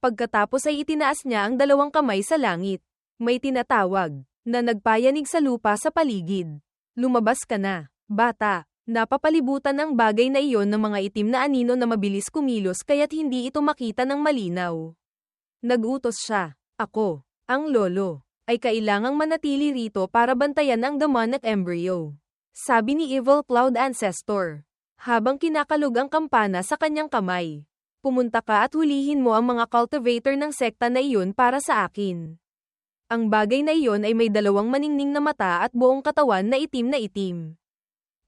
Pagkatapos ay itinaas niya ang dalawang kamay sa langit. May tinatawag na nagpayanig sa lupa sa paligid. Lumabas ka na, bata. Napapalibutan ang bagay na iyon ng mga itim na anino na mabilis kumilos kaya't hindi ito makita ng malinaw. Nagutos siya. Ako, ang lolo, ay kailangang manatili rito para bantayan ang demonic embryo. Sabi ni Evil Cloud Ancestor. Habang kinakalog ang kampana sa kanyang kamay. Pumunta ka at hulihin mo ang mga cultivator ng sekta na iyon para sa akin. Ang bagay na iyon ay may dalawang maningning na mata at buong katawan na itim.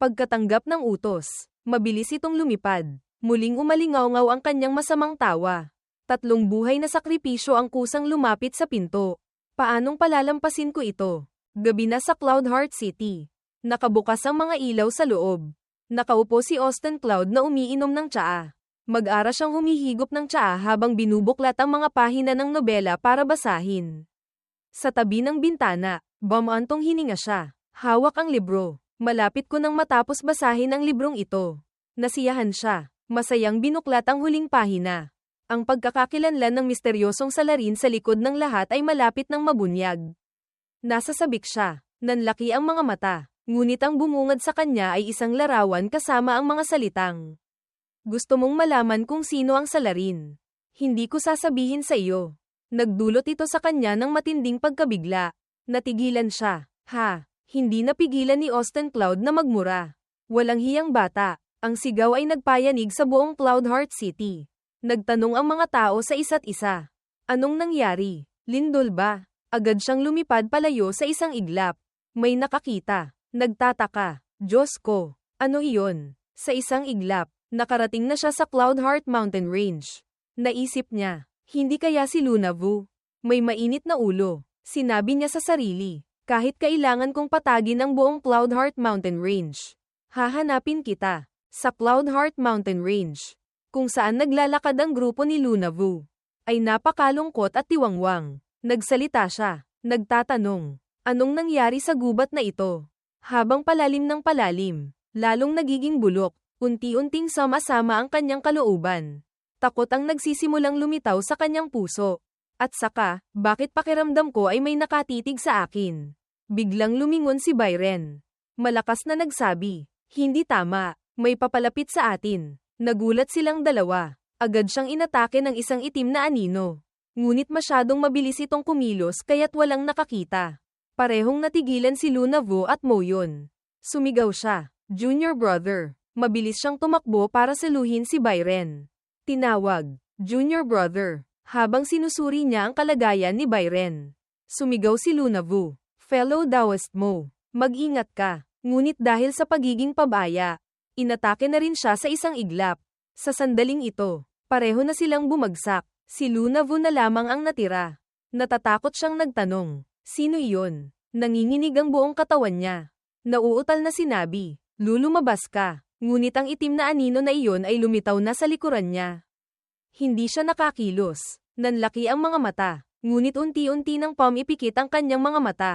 Pagkatanggap ng utos, mabilis itong lumipad. Muling umalingaw-ngaw ang kanyang masamang tawa. 3 buhay na sakripisyo ang kusang lumapit sa pinto. Paanong palalampasin ko ito? Gabi na sa Cloudheart City. Nakabukas ang mga ilaw sa loob. Nakaupo si Austin Cloud na umiinom ng tsaa. Mag-ara siyang humihigop ng tsaa habang binubuklat ang mga pahina ng nobela para basahin. Sa tabi ng bintana, bumantong hininga siya. Hawak ang libro. Malapit ko nang matapos basahin ang librong ito. Nasiyahan siya. Masayang binuklat ang huling pahina. Ang pagkakakilanlan ng misteryosong salarin sa likod ng lahat ay malapit ng mabunyag. Nasasabik siya. Nanlaki ang mga mata. Ngunit ang bumungad sa kanya ay isang larawan kasama ang mga salitang. Gusto mong malaman kung sino ang salarin. Hindi ko sasabihin sa iyo. Nagdulot ito sa kanya ng matinding pagkabigla. Natigilan siya. Hindi napigilan ni Austin Cloud na magmura. Walang hiyang bata. Ang sigaw ay nagpayanig sa buong Cloudheart City. Nagtanong ang mga tao sa isa't isa. Anong nangyari? Lindol ba? Agad siyang lumipad palayo sa isang iglap. May nakakita. Nagtataka. Diyos ko. Ano iyon? Sa isang iglap, nakarating na siya sa Cloudheart Mountain Range. Naisip niya, hindi kaya si Luna Vu? May mainit na ulo. Sinabi niya sa sarili. Kahit kailangan kong patagin ang buong Cloudheart Mountain Range. Hahanapin kita. Sa Cloudheart Mountain Range. Kung saan naglalakad ang grupo ni Luna Vu. Ay napakalungkot at tiwangwang. Nagsalita siya. Nagtatanong. Anong nangyari sa gubat na ito? Habang palalim ng palalim. Lalong nagiging bulok. Unti-unting sama-sama ang kanyang kalooban. Takot ang nagsisimulang lumitaw sa kanyang puso. At saka, bakit pakiramdam ko ay may nakatitig sa akin? Biglang lumingon si Byron. Malakas na nagsabi, hindi tama, may papalapit sa atin. Nagulat silang dalawa. Agad siyang inatake ng isang itim na anino. Ngunit masyadong mabilis itong kumilos kaya't walang nakakita. Parehong natigilan si Luna Vu at Moyon. Sumigaw siya, Junior brother. Mabilis siyang tumakbo para saluhin si Byron. Tinawag, Junior brother. Habang sinusuri niya ang kalagayan ni Byron. Sumigaw si Luna Vu. Fellow Taoist mo, mag-ingat ka. Ngunit dahil sa pagiging pabaya, inatake na rin siya sa isang iglap. Sa sandaling ito, pareho na silang bumagsak. Si Luna Vu na lamang ang natira. Natatakot siyang nagtanong, sino iyon? Nanginginig ang buong katawan niya. Nauutal na sinabi, lumabas ka. Ngunit ang itim na anino na iyon ay lumitaw na sa likuran niya. Hindi siya nakakilos. Nanlaki ang mga mata. Ngunit unti-unti nang pumipikit ang kanyang mga mata.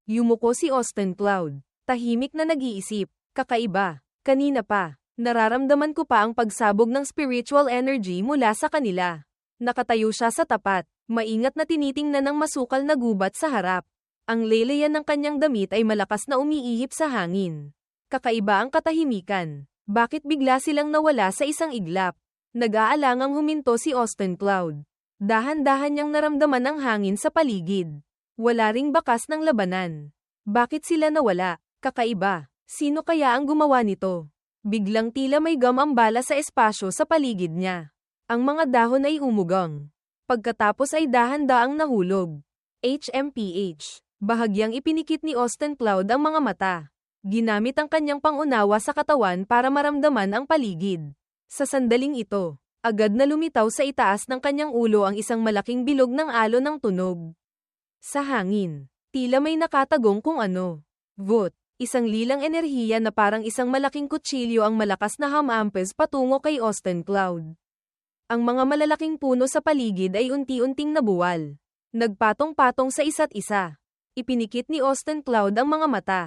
Yumuko si Austin Cloud. Tahimik na nag-iisip. Kakaiba. Kanina pa. Nararamdaman ko pa ang pagsabog ng spiritual energy mula sa kanila. Nakatayo siya sa tapat. Maingat na tinitingnan ng masukal na gubat sa harap. Ang leleyan ng kanyang damit ay malakas na umiihip sa hangin. Kakaiba ang katahimikan. Bakit bigla silang nawala sa isang iglap? Nag-aalangang huminto si Austin Cloud. Dahan-dahan niyang naramdaman ang hangin sa paligid. Wala ring bakas ng labanan. Bakit sila nawala? Kakaiba. Sino kaya ang gumawa nito? Biglang tila may gumambala sa espasyo sa paligid niya. Ang mga dahon ay umugang. Pagkatapos ay dahan-daang nahulog. HMPH. Bahagyang ipinikit ni Austin Cloud ang mga mata. Ginamit ang kanyang pangunawa sa katawan para maramdaman ang paligid. Sa sandaling ito, agad na lumitaw sa itaas ng kanyang ulo ang isang malaking bilog ng alo ng tunog. Sa hangin, tila may nakatagong kung ano. Vut, isang lilang enerhiya na parang isang malaking kutsilyo ang malakas na hamampes patungo kay Austin Cloud. Ang mga malalaking puno sa paligid ay unti-unting nabuwal. Nagpatong-patong sa isa't isa. Ipinikit ni Austin Cloud ang mga mata.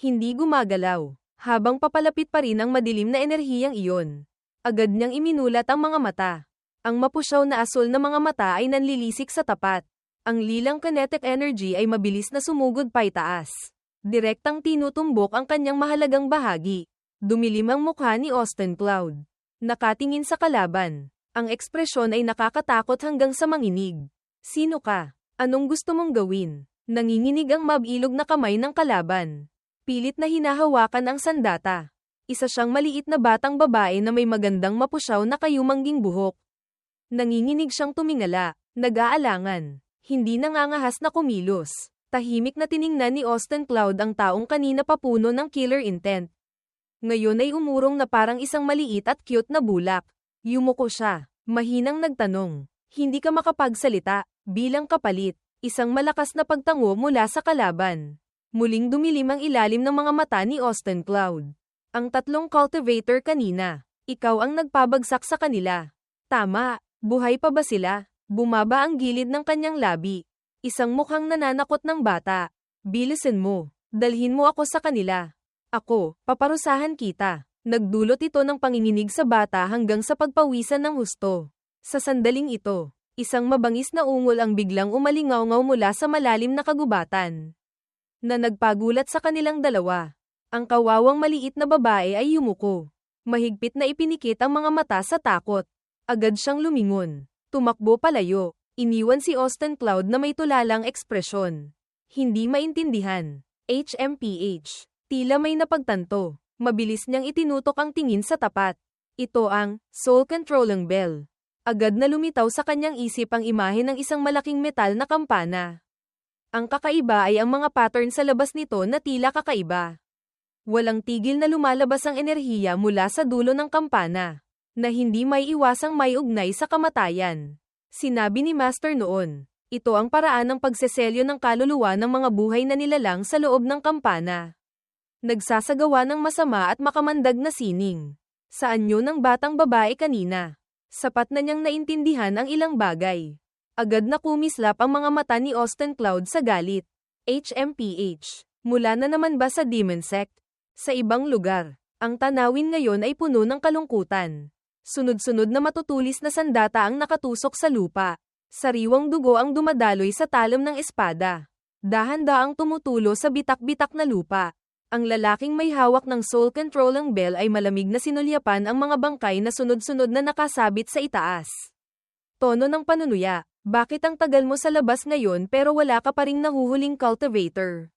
Hindi gumagalaw. Habang papalapit pa rin ang madilim na enerhiyang iyon. Agad niyang iminulat ang mga mata. Ang mapusyaw na asul na mga mata ay nanlilisik sa tapat. Ang lilang kinetic energy ay mabilis na sumugod paitaas. Direktang tinutumbok ang kanyang mahalagang bahagi. Dumilim ang mukha ni Austin Cloud. Nakatingin sa kalaban. Ang ekspresyon ay nakakatakot hanggang sa manginig. Sino ka? Anong gusto mong gawin? Nanginginig ang mabilog na kamay ng kalaban. Pilit na hinahawakan ang sandata. Isa siyang maliit na batang babae na may magandang mapusyaw na kayumangging buhok. Nanginginig siyang tumingala, nag-aalangan. Hindi nangangahas na kumilos. Tahimik na tiningnan ni Austin Cloud ang taong kanina papuno ng killer intent. Ngayon ay umurong na parang isang maliit at cute na bulak. Yumuko siya. Mahinang nagtanong. Hindi ka makapagsalita, bilang kapalit. Isang malakas na pagtango mula sa kalaban. Muling dumilim ang ilalim ng mga mata ni Austin Cloud. Ang tatlong cultivator kanina. Ikaw ang nagpabagsak sa kanila. Tama. Buhay pa ba sila? Bumaba ang gilid ng kanyang labi. Isang mukhang nananakot ng bata. Bilisan mo. Dalhin mo ako sa kanila. Ako, paparusahan kita. Nagdulot ito ng panginginig sa bata hanggang sa pagpawisan ng husto. Sa sandaling ito, isang mabangis na ungol ang biglang umalingaw-ngaw mula sa malalim na kagubatan. Na nagpagulat sa kanilang dalawa. Ang kawawang maliit na babae ay yumuko. Mahigpit na ipinikit ang mga mata sa takot. Agad siyang lumingon. Tumakbo palayo. Iniwan si Austin Cloud na may tulalang ekspresyon. Hindi maintindihan. HMPH. Tila may napagtanto. Mabilis niyang itinutok ang tingin sa tapat. Ito ang soul controlling bell. Agad na lumitaw sa kanyang isip ang imahe ng isang malaking metal na kampana. Ang kakaiba ay ang mga pattern sa labas nito na tila kakaiba. Walang tigil na lumalabas ang enerhiya mula sa dulo ng kampana. Na hindi may iwasang may ugnay sa kamatayan. Sinabi ni Master noon, ito ang paraan ng pagseselyo ng kaluluwa ng mga buhay na nilalang sa loob ng kampana. Nagsasagawa ng masama at makamandag na sining. Sa anyo ng batang babae kanina. Sapat na niyang naintindihan ang ilang bagay. Agad na kumislap ang mga mata ni Austin Cloud sa galit. HMPH. Mula na naman ba sa Demon Sect? Sa ibang lugar, ang tanawin ngayon ay puno ng kalungkutan. Sunod-sunod na matutulis na sandata ang nakatusok sa lupa. Sariwang dugo ang dumadaloy sa talam ng espada. Dahan-daang tumutulo sa bitak-bitak na lupa. Ang lalaking may hawak ng soul controlling bell ay malamig na sinulyapan ang mga bangkay na sunod-sunod na nakasabit sa itaas. Tono ng panunuya, bakit ang tagal mo sa labas ngayon pero wala ka pa ring nahuhuling cultivator?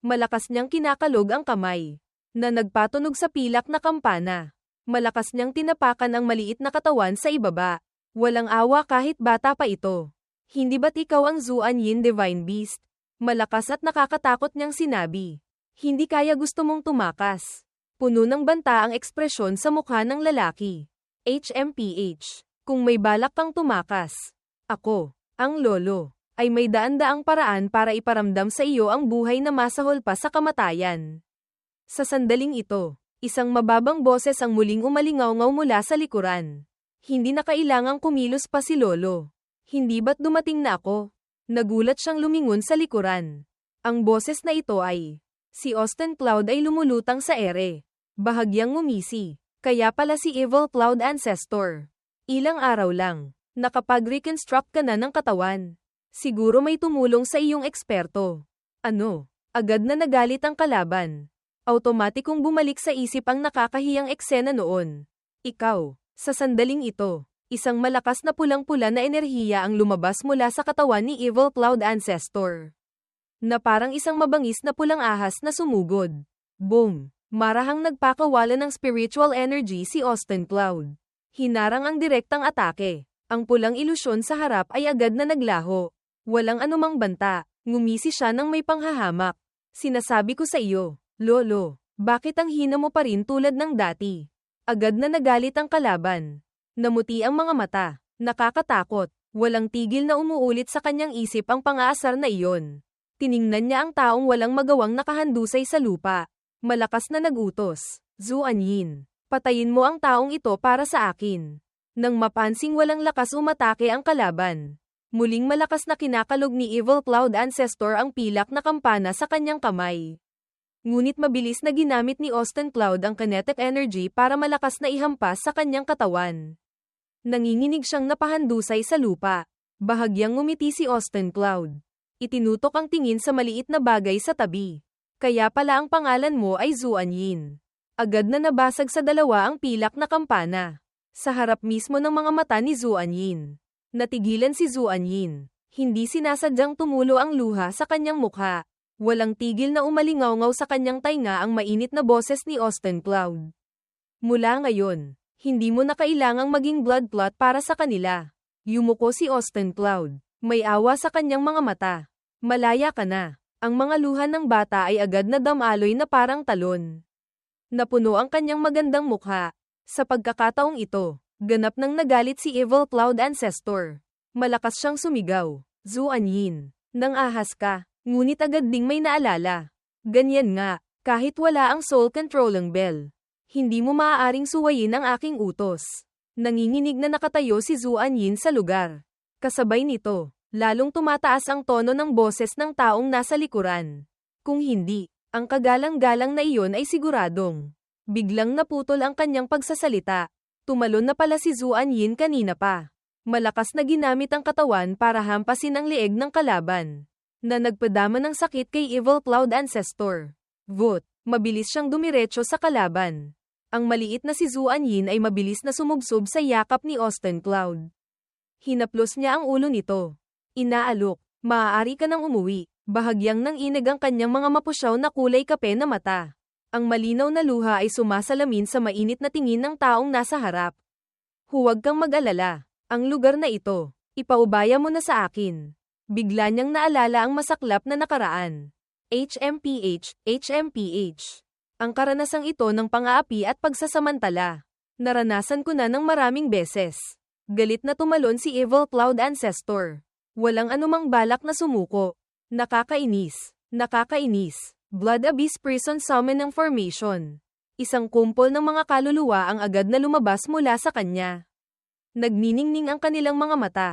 Malakas niyang kinakalog ang kamay. Na nagpatunog sa pilak na kampana. Malakas niyang tinapakan ang maliit na katawan sa ibaba. Walang awa kahit bata pa ito. Hindi ba't ikaw ang Zuan Yin Divine Beast? Malakas at nakakatakot niyang sinabi. Hindi kaya gusto mong tumakas. Puno ng banta ang ekspresyon sa mukha ng lalaki. HMPH. Kung may balak kang tumakas. Ako, ang lolo, ay may daan-daang paraan para iparamdam sa iyo ang buhay na masahol pa sa kamatayan. Sa sandaling ito, isang mababang boses ang muling umalingaw-ngaw mula sa likuran. Hindi na kailangang kumilos pa si Lolo. Hindi ba't dumating na ako? Nagulat siyang lumingon sa likuran. Ang boses na ito ay, si Austin Cloud ay lumulutang sa ere. Bahagyang ngumisi. Kaya pala si Evil Cloud Ancestor. Ilang araw lang, nakapag-reconstruct ka na ng katawan. Siguro may tumulong sa iyong eksperto. Ano? Agad na nagalit ang kalaban. Automatikong bumalik sa isip ang nakakahiyang eksena noon. Ikaw, sa sandaling ito, isang malakas na pulang-pula na enerhiya ang lumabas mula sa katawan ni Evil Cloud Ancestor. Na parang isang mabangis na pulang ahas na sumugod. Boom! Marahang nagpakawala ng spiritual energy si Austin Cloud. Hinarang ang direktang atake. Ang pulang ilusyon sa harap ay agad na naglaho. Walang anumang banta. Ngumisi siya ng may panghahamak. Sinasabi ko sa iyo, Lolo, bakit ang hina mo pa rin tulad ng dati? Agad na nagalit ang kalaban. Namuti ang mga mata. Nakakatakot. Walang tigil na umuulit sa kanyang isip ang pang-aasar na iyon. Tiningnan niya ang taong walang magawang nakahandusay sa lupa. Malakas na nagutos. Zuan Yin, patayin mo ang taong ito para sa akin. Nang mapansing walang lakas umatake ang kalaban. Muling malakas na kinakalog ni Evil Cloud Ancestor ang pilak na kampana sa kanyang kamay. Ngunit mabilis na ginamit ni Austin Cloud ang kinetic energy para malakas na ihampas sa kanyang katawan. Nanginginig siyang napahandusay sa lupa. Bahagyang ngumiti si Austin Cloud. Itinutok ang tingin sa maliit na bagay sa tabi. Kaya pala ang pangalan mo ay Zuanyin. Agad na nabasag sa dalawa ang pilak na kampana. Sa harap mismo ng mga mata ni Zuanyin. Natigilan si Zuanyin. Hindi sinasadyang tumulo ang luha sa kanyang mukha. Walang tigil na umalingaw-ngaw sa kanyang tainga ang mainit na boses ni Austin Cloud. Mula ngayon, hindi mo na kailangang maging blood clot para sa kanila. Yumuko si Austin Cloud. May awa sa kanyang mga mata. Malaya ka na. Ang mga luha ng bata ay agad na damaloy na parang talon. Napuno ang kanyang magandang mukha. Sa pagkakataong ito, ganap nang nagalit si Evil Cloud Ancestor. Malakas siyang sumigaw. Zuanyin, nang ahas ka, ngunit agad ding may naalala. Ganyan nga, kahit wala ang soul controlling bell. Hindi mo maaaring suwayin ang aking utos. Nanginginig na nakatayo si Zuanyin sa lugar. Kasabay nito, lalong tumataas ang tono ng boses ng taong nasa likuran. Kung hindi, ang kagalang-galang na iyon ay siguradong. Biglang naputol ang kanyang pagsasalita. Tumalon na pala si Zuanyin kanina pa. Malakas na ginamit ang katawan para hampasin ang leeg ng kalaban. Na nagpadama ng sakit kay Evil Cloud Ancestor. Voot, mabilis siyang dumiretso sa kalaban. Ang maliit na si Zuanyin ay mabilis na sumubsob sa yakap ni Austin Cloud. Hinaplos niya ang ulo nito. Inaalok, maaari ka nang umuwi. Bahagyang nang inag ang kanyang mga mapusyaw na kulay kape na mata. Ang malinaw na luha ay sumasalamin sa mainit na tingin ng taong nasa harap. Huwag kang mag-alala. Ang lugar na ito, ipaubaya mo na sa akin. Bigla niyang naalala ang masaklap na nakaraan. HMPH, HMPH. Ang karanasang ito ng pang-aapi at pagsasamantala. Naranasan ko na ng maraming beses. Galit na tumalon si Evil Cloud Ancestor. Walang anumang balak na sumuko. Nakakainis. Nakakainis. Blood Abyss Prison Summon ng formation. Isang kumpol ng mga kaluluwa ang agad na lumabas mula sa kanya. Nagniningning ang kanilang mga mata.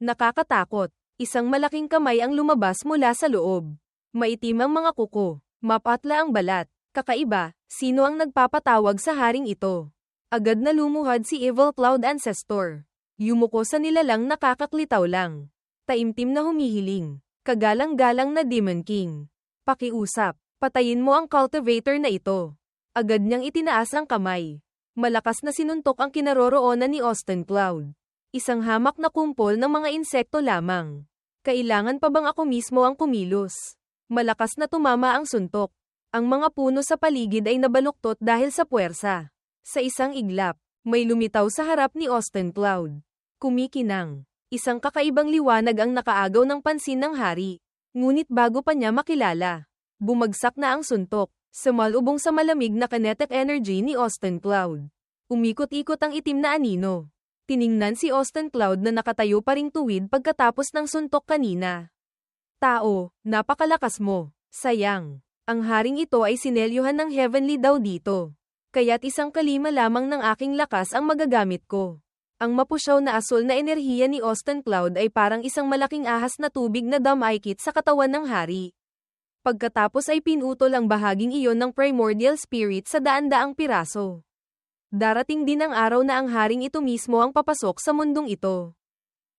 Nakakatakot. Isang malaking kamay ang lumabas mula sa loob. Maitim ang mga kuko. Mapatla ang balat. Kakaiba, sino ang nagpapatawag sa haring ito? Agad na lumuhad si Evil Cloud Ancestor. Yumuko sa nilalang nakakaklitaw lang. Taimtim na humihiling. Kagalang-galang na Demon King. Pakiusap, patayin mo ang cultivator na ito. Agad niyang itinaas ang kamay. Malakas na sinuntok ang kinaroroonan ni Austin Cloud. Isang hamak na kumpol ng mga insekto lamang. Kailangan pa bang ako mismo ang kumilos? Malakas na tumama ang suntok. Ang mga puno sa paligid ay nabaluktot dahil sa puwersa. Sa isang iglap, may lumitaw sa harap ni Austin Cloud. Kumikinang. Isang kakaibang liwanag ang nakaagaw ng pansin ng hari. Ngunit bago pa niya makilala, bumagsak na ang suntok. Sumalubong sa malamig na kinetic energy ni Austin Cloud. Umikot-ikot ang itim na anino. Tiningnan si Austin Cloud na nakatayo pa ring tuwid pagkatapos ng suntok kanina. Tao, napakalakas mo. Sayang. Ang haring ito ay sinelyuhan ng heavenly daw dito. Kaya't isang kalima lamang ng aking lakas ang magagamit ko. Ang mapusyaw na asul na enerhiya ni Austin Cloud ay parang isang malaking ahas na tubig na damaykit sa katawan ng hari. Pagkatapos ay pinutol ang bahaging iyon ng primordial spirit sa daan-daang piraso. Darating din ang araw na ang haring ito mismo ang papasok sa mundong ito.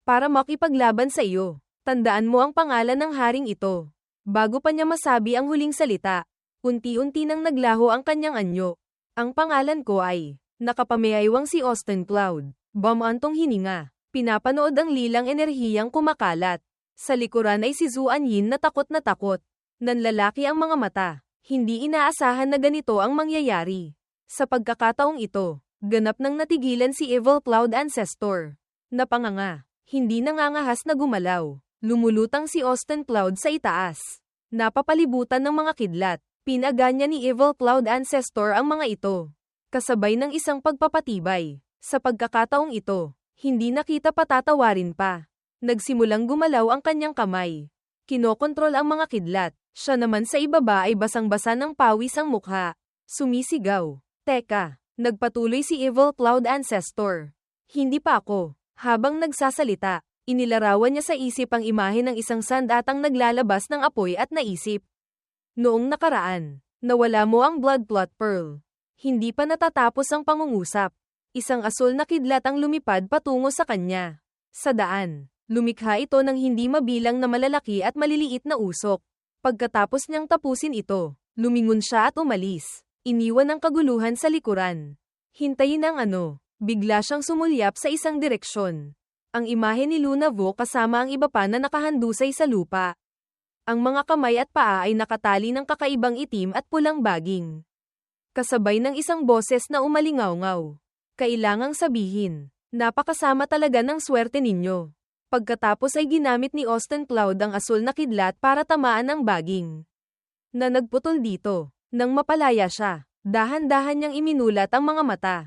Para makipaglaban sa iyo, tandaan mo ang pangalan ng haring ito. Bago pa niya masabi ang huling salita, unti-unti nang naglaho ang kanyang anyo. Ang pangalan ko ay, nakapameaywang si Austin Cloud. Bamantong hininga, pinapanood ang lilang enerhiyang kumakalat. Sa likuran ay si Zuanyin na takot na takot. Nanlalaki ang mga mata. Hindi inaasahan na ganito ang mangyayari. Sa pagkakataong ito, ganap nang natigilan si Evil Cloud Ancestor. Napanganga. Hindi nangangahas na gumalaw. Lumulutang si Austin Cloud sa itaas. Napapalibutan ng mga kidlat. Pinaganya ni Evil Cloud Ancestor ang mga ito. Kasabay ng isang pagpapatibay. Sa pagkakataong ito, hindi na kita patatawarin pa. Nagsimulang gumalaw ang kanyang kamay. Kinokontrol ang mga kidlat. Siya naman sa ibaba ay basang-basa ng pawis ang mukha. Sumisigaw. Teka, nagpatuloy si Evil Cloud Ancestor. Hindi pa ako. Habang nagsasalita, inilarawan niya sa isip ang imahe ng isang sandatang naglalabas ng apoy at naisip. Noong nakaraan, nawala mo ang blood plot pearl. Hindi pa natatapos ang pangungusap. Isang asul na kidlat ang lumipad patungo sa kanya. Sa daan, lumikha ito ng hindi mabilang na malalaki at maliliit na usok. Pagkatapos niyang tapusin ito, lumingon siya at umalis. Iniwan ang kaguluhan sa likuran. Hintayin ang ano, bigla siyang sumulyap sa isang direksyon. Ang imahe ni Luna Vo kasama ang iba pa na nakahandusay sa lupa. Ang mga kamay at paa ay nakatali ng kakaibang itim at pulang baging. Kasabay ng isang boses na umalingaw-ngaw. Kailangang sabihin, napakasama talaga ng swerte ninyo. Pagkatapos ay ginamit ni Austin Cloud ang asul na kidlat para tamaan ang baging na nagputol dito. Nang mapalaya siya, dahan-dahan niyang iminulat ang mga mata.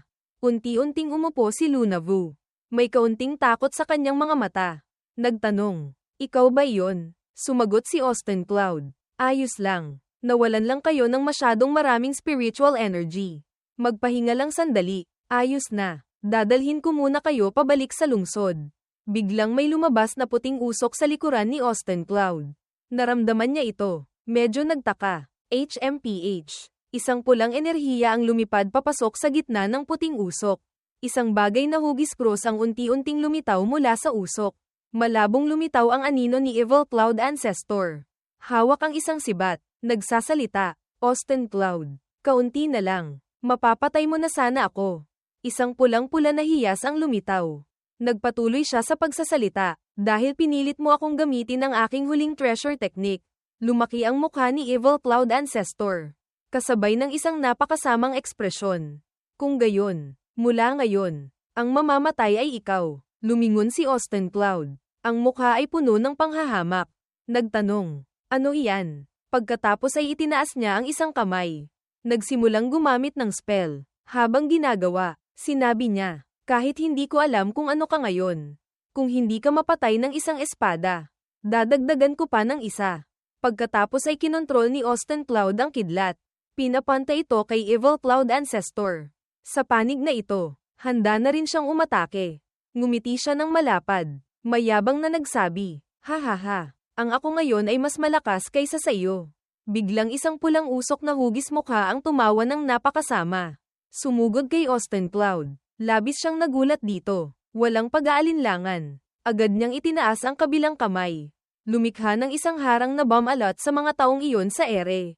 Unti-unting umupo si Luna Vo. May kaunting takot sa kanyang mga mata. Nagtanong, ikaw ba iyon? Sumagot si Austin Cloud. Ayos lang. Nawalan lang kayo ng masyadong maraming spiritual energy. Magpahinga lang sandali. Ayos na. Dadalhin ko muna kayo pabalik sa lungsod. Biglang may lumabas na puting usok sa likuran ni Austin Cloud. Naramdaman niya ito. Medyo nagtaka. HMPH. Isang pulang enerhiya ang lumipad papasok sa gitna ng puting usok. Isang bagay na hugis cross ang unti-unting lumitaw mula sa usok. Malabong lumitaw ang anino ni Evil Cloud Ancestor. Hawak ang isang sibat. Nagsasalita. Austin Cloud. Kaunti na lang. Mapapatay mo na sana ako. Isang pulang-pula na hiyas ang lumitaw. Nagpatuloy siya sa pagsasalita. Dahil pinilit mo akong gamitin ang aking huling treasure technique. Lumaki ang mukha ni Evil Cloud Ancestor. Kasabay ng isang napakasamang ekspresyon. Kung gayon, mula ngayon, ang mamamatay ay ikaw. Lumingon si Austin Cloud. Ang mukha ay puno ng panghahamak. Nagtanong, ano iyan? Pagkatapos ay itinaas niya ang isang kamay. Nagsimulang gumamit ng spell. Habang ginagawa, sinabi niya, kahit hindi ko alam kung ano ka ngayon. Kung hindi ka mapatay ng isang espada, dadagdagan ko pa ng isa. Pagkatapos ay kinontrol ni Austin Cloud ang kidlat. Pinapanta ito kay Evil Cloud Ancestor. Sa panig na ito, handa na rin siyang umatake. Ngumiti siya ng malapad. Mayabang na nagsabi, ha, ang ako ngayon ay mas malakas kaysa sa iyo. Biglang isang pulang usok na hugis mukha ang tumawa ng napakasama. Sumugod kay Austin Cloud. Labis siyang nagulat dito. Walang pag-aalinlangan. Agad niyang itinaas ang kabilang kamay. Lumikha ng isang harang na bomb alert sa mga taong iyon sa ere.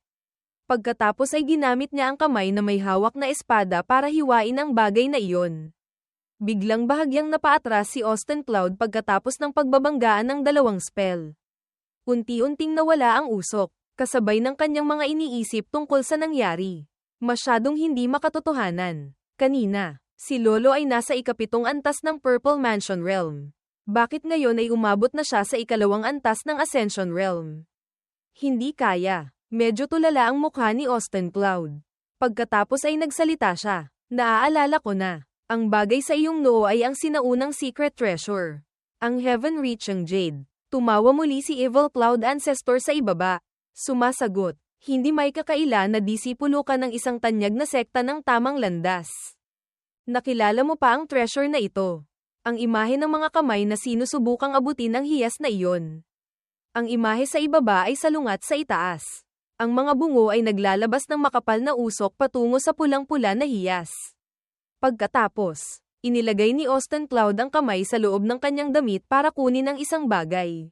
Pagkatapos ay ginamit niya ang kamay na may hawak na espada para hiwain ang bagay na iyon. Biglang bahagyang napaatras si Austin Cloud pagkatapos ng pagbabanggaan ng dalawang spell. Unti-unting nawala ang usok, kasabay ng kanyang mga iniisip tungkol sa nangyari. Masyadong hindi makatotohanan. Kanina, si Lolo ay nasa ikapitong antas ng Purple Mansion Realm. Bakit ngayon ay umabot na siya sa ikalawang antas ng Ascension Realm? Hindi kaya. Medyo tulala ang mukha ni Austin Cloud. Pagkatapos ay nagsalita siya. Naaalala ko na. Ang bagay sa iyong noo ay ang sinaunang secret treasure. Ang heaven-reaching jade. Tumawa muli si Evil Cloud Ancestor sa ibaba. Sumasagot, hindi may kakaila na disipulo ka ng isang tanyag na sekta ng tamang landas. Nakilala mo pa ang treasure na ito. Ang imahe ng mga kamay na sinusubukang abutin ang hiyas na iyon. Ang imahe sa ibaba ay salungat sa itaas. Ang mga bungo ay naglalabas ng makapal na usok patungo sa pulang-pula na hiyas. Pagkatapos, inilagay ni Austin Cloud ang kamay sa loob ng kanyang damit para kunin ang isang bagay.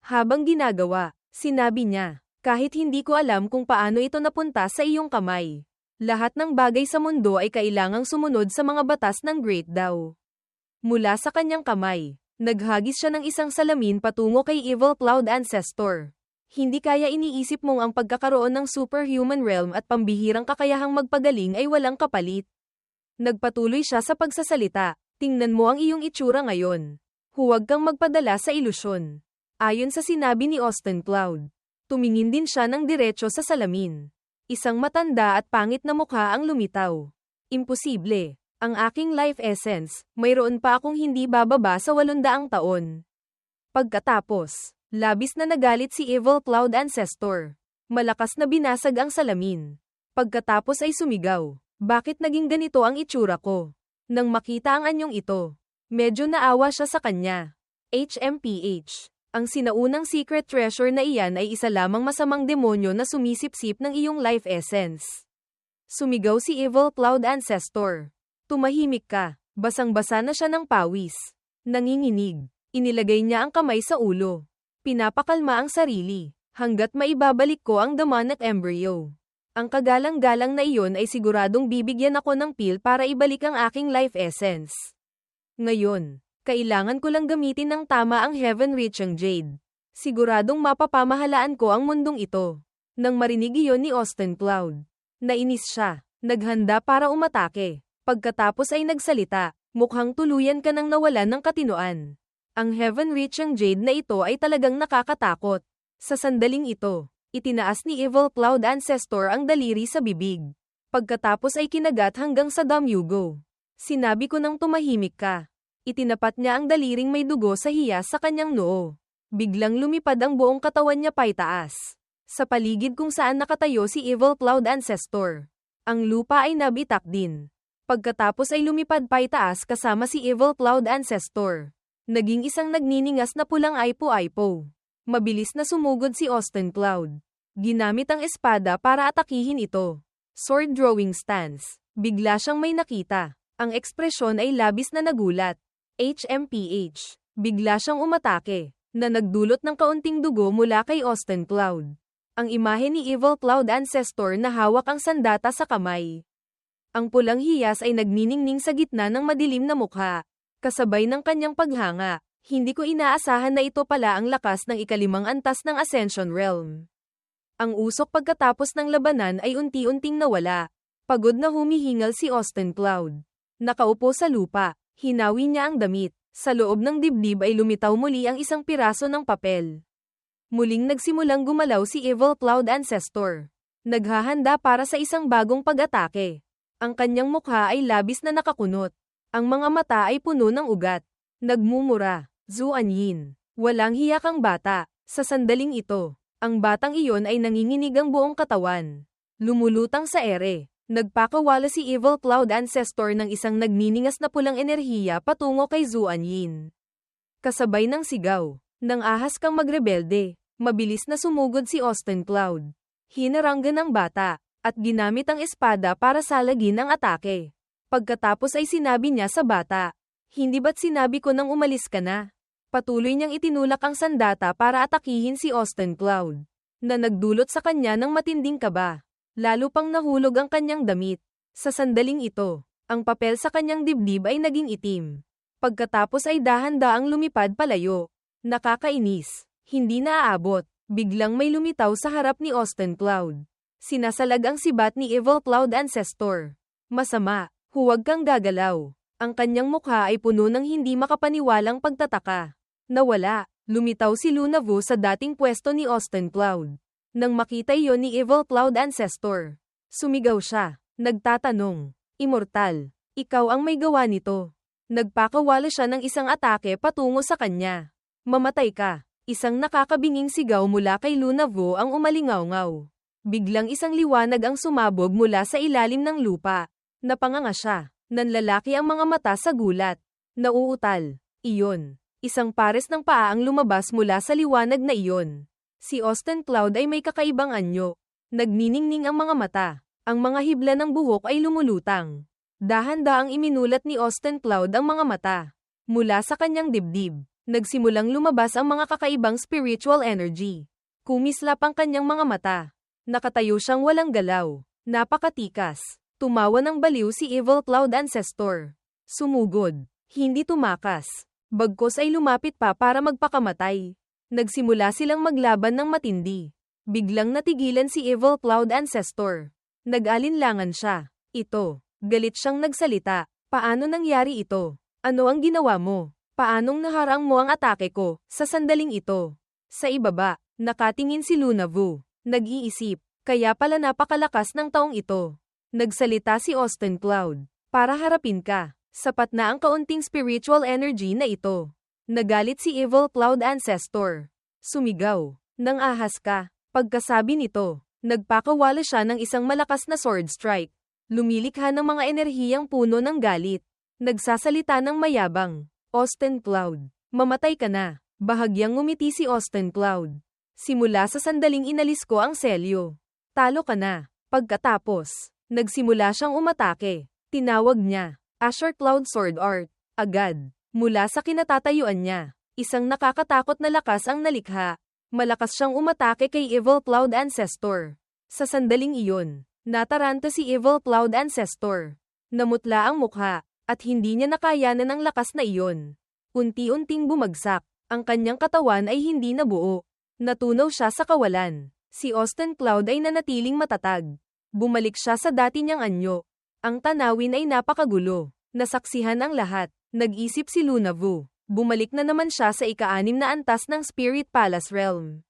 Habang ginagawa, sinabi niya, kahit hindi ko alam kung paano ito napunta sa iyong kamay. Lahat ng bagay sa mundo ay kailangang sumunod sa mga batas ng Great Dao. Mula sa kanyang kamay, naghagis siya ng isang salamin patungo kay Evil Cloud Ancestor. Hindi kaya iniisip mong ang pagkakaroon ng superhuman realm at pambihirang kakayahang magpagaling ay walang kapalit. Nagpatuloy siya sa pagsasalita. Tingnan mo ang iyong itsura ngayon. Huwag kang magpadala sa ilusyon. Ayon sa sinabi ni Austin Cloud. Tumingin din siya ng diretso sa salamin. Isang matanda at pangit na mukha ang lumitaw. Imposible. Ang aking life essence, mayroon pa akong hindi bababa sa 800 taon. Pagkatapos, labis na nagalit si Evil Cloud Ancestor. Malakas na binasag ang salamin. Pagkatapos ay sumigaw. Bakit naging ganito ang itsura ko? Nang makita ang anyong ito, medyo naawa siya sa kanya. HMPH. Ang sinaunang secret treasure na iyan ay isa lamang masamang demonyo na sumisip-sip ng iyong life essence. Sumigaw si Evil Cloud Ancestor. Tumahimik ka. Basang-basa na siya ng pawis. Nanginginig. Inilagay niya ang kamay sa ulo. Pinapakalma ang sarili. Hanggat maibabalik ko ang demonic embryo. Ang kagalang-galang na iyon ay siguradong bibigyan ako ng pill para ibalik ang aking life essence. Ngayon, kailangan ko lang gamitin ng tama ang heaven-reaching jade. Siguradong mapapamahalaan ko ang mundong ito. Nang marinig iyon ni Austin Cloud, nainis siya. Naghanda para umatake. Pagkatapos ay nagsalita, mukhang tuluyan ka nang nawalan ng katinoan. Ang heaven-reaching jade na ito ay talagang nakakatakot. Sa sandaling ito, itinaas ni Evil Cloud Ancestor ang daliri sa bibig. Pagkatapos ay kinagat hanggang sa damyugo. Sinabi ko nang tumahimik ka. Itinapat niya ang daliring may dugo sa hiya sa kanyang noo. Biglang lumipad ang buong katawan niya paitaas. Sa paligid kung saan nakatayo si Evil Cloud Ancestor, ang lupa ay nabitak din. Pagkatapos ay lumipad paitaas kasama si Evil Cloud Ancestor. Naging isang nagniningas na pulang aipo-aipo. Mabilis na sumugod si Austin Cloud. Ginamit ang espada para atakihin ito. Sword drawing stance. Bigla siyang may nakita. Ang ekspresyon ay labis na nagulat. HMPH. Bigla siyang umatake, na nagdulot ng kaunting dugo mula kay Austin Cloud. Ang imahe ni Evil Cloud Ancestor na hawak ang sandata sa kamay. Ang pulang hiyas ay nagniningning sa gitna ng madilim na mukha. Kasabay ng kanyang paghanga, hindi ko inaasahan na ito pala ang lakas ng ikalimang antas ng Ascension Realm. Ang usok pagkatapos ng labanan ay unti-unting nawala. Pagod na humihingal si Austin Cloud. Nakaupo sa lupa, hinawi niya ang damit. Sa loob ng dibdib ay lumitaw muli ang isang piraso ng papel. Muling nagsimulang gumalaw si Evil Cloud Ancestor. Naghahanda para sa isang bagong pag-atake. Ang kanyang mukha ay labis na nakakunot. Ang mga mata ay puno ng ugat. Nagmumura, Zuan Yin. Walang hiya kang bata. Sa sandaling ito, ang batang iyon ay nanginginig ang buong katawan. Lumulutang sa ere. Nagpakawala si Evil Cloud Ancestor ng isang nagniningas na pulang enerhiya patungo kay Zuan Yin. Kasabay ng sigaw, nang ahas kang magrebelde, mabilis na sumugod si Austin Cloud. Hinaranggan ang bata, at ginamit ang espada para salagin ang atake. Pagkatapos ay sinabi niya sa bata, "Hindi ba't sinabi ko nang umalis ka na?" Patuloy niyang itinulak ang sandata para atakihin si Austin Cloud, na nagdulot sa kanya ng matinding kaba. Lalo pang nahulog ang kanyang damit. Sa sandaling ito, ang papel sa kanyang dibdib ay naging itim. Pagkatapos ay dahan-daang lumipad palayo. Nakakainis. Hindi naaabot. Biglang may lumitaw sa harap ni Austin Cloud. Sinasalag ang sibat ni Evil Cloud Ancestor. "Masama, huwag kang gagalaw." Ang kanyang mukha ay puno ng hindi makapaniwalang pagtataka. Nawala. Lumitaw si Luna Vu sa dating pwesto ni Austin Cloud. Nang makita iyon ni Evil Cloud Ancestor, sumigaw siya. Nagtatanong, "Immortal, ikaw ang may gawa nito." Nagpakawala siya ng isang atake patungo sa kanya. "Mamatay ka." Isang nakakabinging sigaw mula kay Luna Vu ang umalingaw-ngaw. Biglang isang liwanag ang sumabog mula sa ilalim ng lupa. Napanganga siya. Nanlalaki ang mga mata sa gulat. Nauutal. Iyon. Isang pares ng paa ang lumabas mula sa liwanag na iyon. Si Austin Cloud ay may kakaibang anyo. Nagniningning ang mga mata. Ang mga hibla ng buhok ay lumulutang. Dahan-daang iminulat ni Austin Cloud ang mga mata. Mula sa kanyang dibdib, nagsimulang lumabas ang mga kakaibang spiritual energy. Kumislap ang kanyang mga mata. Nakatayo siyang walang galaw. Napakatikas. Tumawa ng baliw si Evil Cloud Ancestor. Sumugod. Hindi tumakas. Bagkos ay lumapit pa para magpakamatay. Nagsimula silang maglaban ng matindi. Biglang natigilan si Evil Cloud Ancestor. Nag-alinlangan siya. Ito. Galit siyang nagsalita. "Paano nangyari ito? Ano ang ginawa mo? Paanong naharang mo ang atake ko?" Sa sandaling ito, sa ibaba, nakatingin si Luna Vu. Nag-iisip, kaya pala napakalakas ng taong ito. Nagsalita si Austin Cloud. "Para harapin ka, sapat na ang kaunting spiritual energy na ito." Nagalit si Evil Cloud Ancestor. Sumigaw, "Nang ahas ka." Pagkasabi nito, nagpakawala siya ng isang malakas na sword strike. Lumilikha ng mga enerhiyang puno ng galit. Nagsasalita ng mayabang, "Austin Cloud, mamatay ka na." Bahagyang ngumiti si Austin Cloud. "Simula sa sandaling inalis ko ang selyo. Talo ka na." Pagkatapos, nagsimula siyang umatake. Tinawag niya, Azure Cloud Sword Art. Agad. Mula sa kinatatayuan niya, isang nakakatakot na lakas ang nalikha. Malakas siyang umatake kay Evil Cloud Ancestor. Sa sandaling iyon, nataranta si Evil Cloud Ancestor. Namutla ang mukha, at hindi niya nakayanan ang lakas na iyon. Unti-unting bumagsak, ang kanyang katawan ay hindi nabuo. Natunaw siya sa kawalan. Si Austin Cloud ay nanatiling matatag. Bumalik siya sa dati niyang anyo. Ang tanawin ay napakagulo. Nasaksihan ang lahat. Nag-isip si Luna Vu. Bumalik na naman siya sa ika-6 na antas ng Spirit Palace Realm.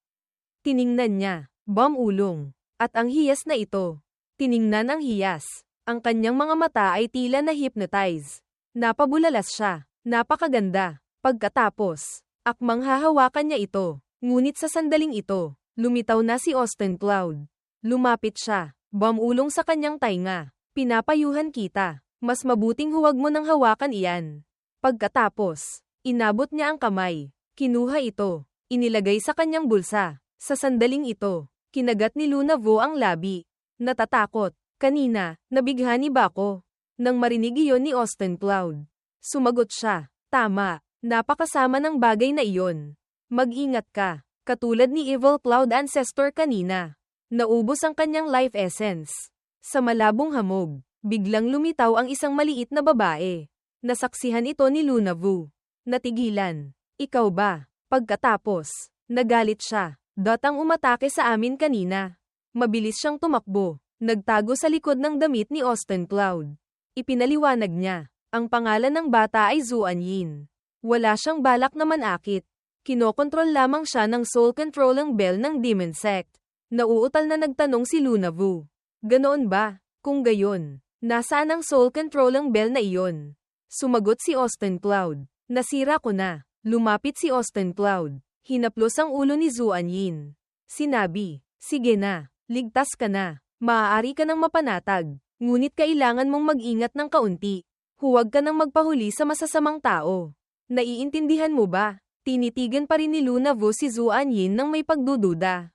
Tiningnan niya. Ulong. At ang hiyas na ito. Tiningnan ang hiyas. Ang kanyang mga mata ay tila na-hypnotize. Napabulalas siya. Napakaganda. Pagkatapos, akmang hahawakan niya ito. Ngunit sa sandaling ito, lumitaw na si Austin Cloud. Lumapit siya. Ulong sa kanyang tainga. Pinapayuhan kita. Mas mabuting huwag mo nang hawakan iyan. Pagkatapos, inabot niya ang kamay. Kinuha ito. Inilagay sa kanyang bulsa. Sa sandaling ito, kinagat ni Luna Vu ang labi. Natatakot. Kanina, nabighani ba ako? Nang marinig iyon ni Austin Cloud. Sumagot siya. Tama. Napakasama ng bagay na iyon. Mag-ingat ka. Katulad ni Evil Cloud Ancestor kanina. Naubos ang kanyang life essence. Sa malabong hamog, biglang lumitaw ang isang maliit na babae. Nasaksihan ito ni Luna Vu. Natigilan. Ikaw ba? Pagkatapos, nagalit siya. Ang umatake sa amin kanina. Mabilis siyang tumakbo. Nagtago sa likod ng damit ni Austin Cloud. Ipinaliwanag niya. Ang pangalan ng bata ay Zuan Yin. Wala siyang balak na manakit. Kinokontrol lamang siya ng soul controlling bell ng Demon Sect. Nauutal na nagtanong si Luna Vu. Ganoon ba? Kung gayon, nasaan ang soul controlling bell na iyon? Sumagot si Austin Cloud. Nasira ko na. Lumapit si Austin Cloud. Hinaplos ang ulo ni Zuan Yin. Sinabi, sige na, ligtas ka na. Maaari ka nang mapanatag. Ngunit kailangan mong mag-ingat ng kaunti. Huwag ka nang magpahuli sa masasamang tao. Naiintindihan mo ba? Tinitigan pa rin ni Luna Vu si Zuan Yin nang may pagdududa.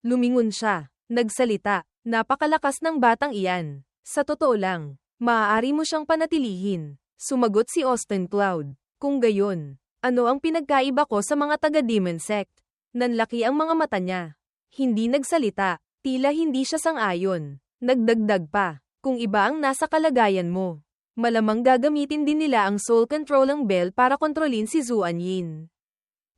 Lumingon siya. Nagsalita. Napakalakas ng batang iyan. Sa totoo lang, maaari mo siyang panatilihin. Sumagot si Austin Cloud. Kung gayon, ano ang pinagkaiba ko sa mga taga-Demon Sect? Nanlaki ang mga mata niya. Hindi nagsalita. Tila hindi siya sang-ayon. Nagdagdag pa. Kung iba ang nasa kalagayan mo, malamang gagamitin din nila ang soul controlling bell para kontrolin si Zuan Yin.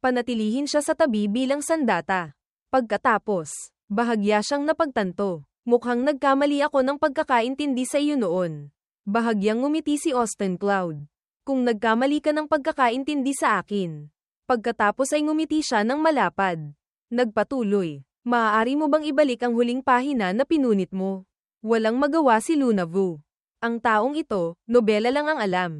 Panatilihin siya sa tabi bilang sandata. Pagkatapos, bahagya siyang napagtanto. Mukhang nagkamali ako ng pagkakaintindi sa iyo noon. Bahagyang ngumiti si Austin Cloud. Kung nagkamali ka ng pagkakaintindi sa akin. Pagkatapos ay ngumiti siya ng malapad. Nagpatuloy. Maaari mo bang ibalik ang huling pahina na pinunit mo? Walang magawa si Luna Vu. Ang taong ito, nobela lang ang alam.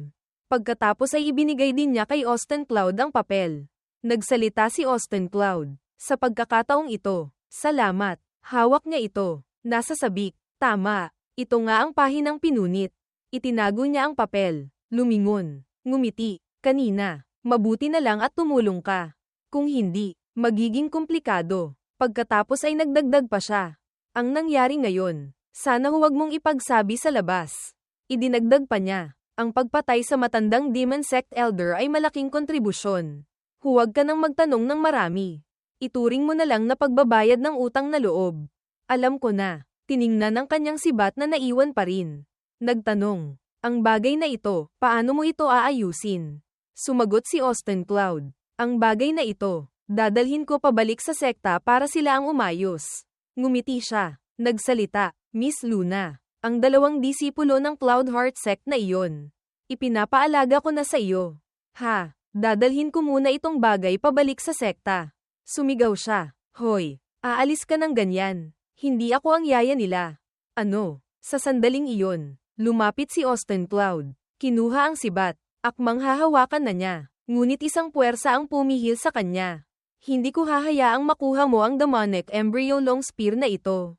Pagkatapos ay ibinigay din niya kay Austin Cloud ang papel. Nagsalita si Austin Cloud. Sa pagkakataong ito, salamat. Hawak niya ito. Nasa sabik. Tama. Ito nga ang pahinang pinunit. Itinago niya ang papel. Lumingon. Ngumiti. Kanina. Mabuti na lang at tumulong ka. Kung hindi, magiging komplikado. Pagkatapos ay nagdagdag pa siya. Ang nangyari ngayon, sana huwag mong ipagsabi sa labas. Idinagdag pa niya. Ang pagpatay sa matandang Demon Sect Elder ay malaking kontribusyon. Huwag ka nang magtanong ng marami. Ituring mo na lang na pagbabayad ng utang na loob. Alam ko na. Tiningnan ng kanyang sibat na naiwan pa rin. Nagtanong. Ang bagay na ito, paano mo ito aayusin? Sumagot si Austin Cloud. Ang bagay na ito, dadalhin ko pabalik sa sekta para sila ang umayos. Ngumiti siya. Nagsalita. Miss Luna. Ang 2 disipulo ng Cloud Heart Sect na iyon. Ipinapaalaga ko na sa iyo. Ha, dadalhin ko muna itong bagay pabalik sa sekta. Sumigaw siya. Hoy, aalis ka ng ganyan. Hindi ako ang yaya nila. Ano? Sa sandaling iyon, lumapit si Austin Cloud. Kinuha ang sibat. Akmang hahawakan na niya. Ngunit isang puwersa ang pumihil sa kanya. Hindi ko hahayaang makuha mo ang demonic embryo long spear na ito.